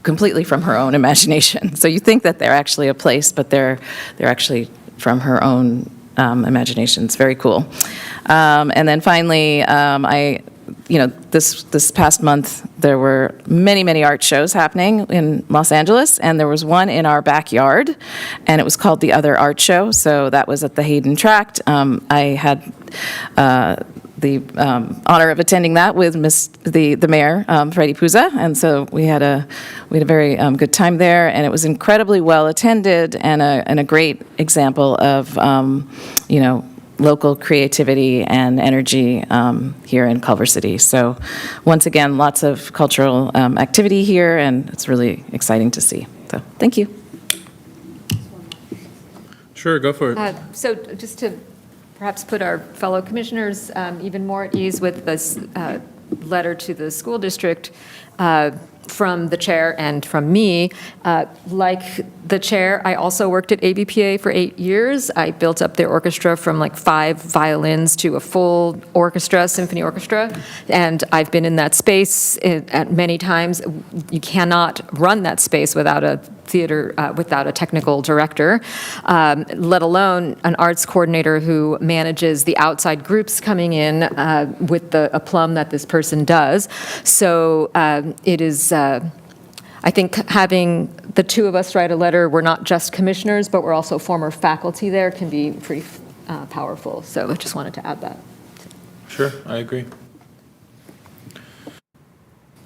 completely from her own imagination. So you think that they're actually a place, but they're actually from her own imagination. It's very cool. And then finally, this past month, there were many art shows happening in Los Angeles, and there was one in our backyard, and it was called The Other Art Show. So that was at the Hayden Tract. I had the honor of attending that with the mayor, Freddie Puza, and so we had a very good time there, and it was incredibly well attended and a great example of local creativity and energy here in Culver City. So once again, lots of cultural activity here, and it's really exciting to see. So thank you. Sure, go for it. So just to perhaps put our fellow commissioners even more at ease with this letter to the school district from the chair and from me. Like the chair, I also worked at ABPA for 8 years. I built up their orchestra from like 5 violins to a full orchestra, symphony orchestra, and I've been in that space at many times. You cannot run that space without a theater, without a technical director, let alone an arts coordinator who manages the outside groups coming in with the aplomb that this person does. So it is, I think having the two of us write a letter, we're not just commissioners, but we're also former faculty there, can be pretty powerful. So I just wanted to add that. Sure, I agree.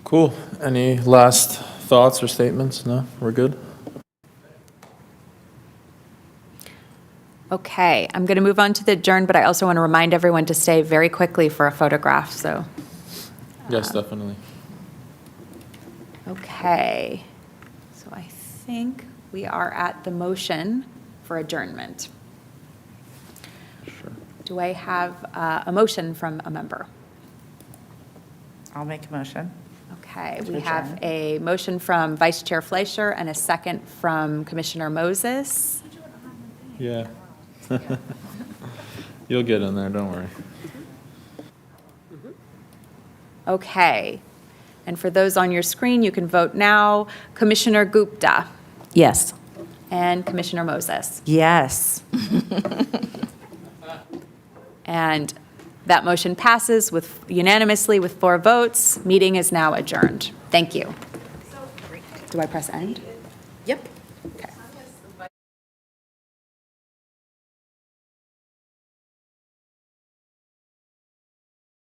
Cool. Any last thoughts or statements? No, we're good? Okay, I'm going to move on to the adjourn, but I also want to remind everyone to stay very quickly for a photograph, so. Yes, definitely. Okay, so I think we are at the motion for adjournment. Sure. Do I have a motion from a member? I'll make a motion. Okay, we have a motion from Vice Chair Fleischer and a second from Commissioner Moses. Yeah. You'll get in there, don't worry. Okay, and for those on your screen, you can vote now. Commissioner Gupta Yes. and Commissioner Moses. Yes. And that motion passes unanimously with 4 votes. Meeting is now adjourned. Thank you. Do I press end? Yep.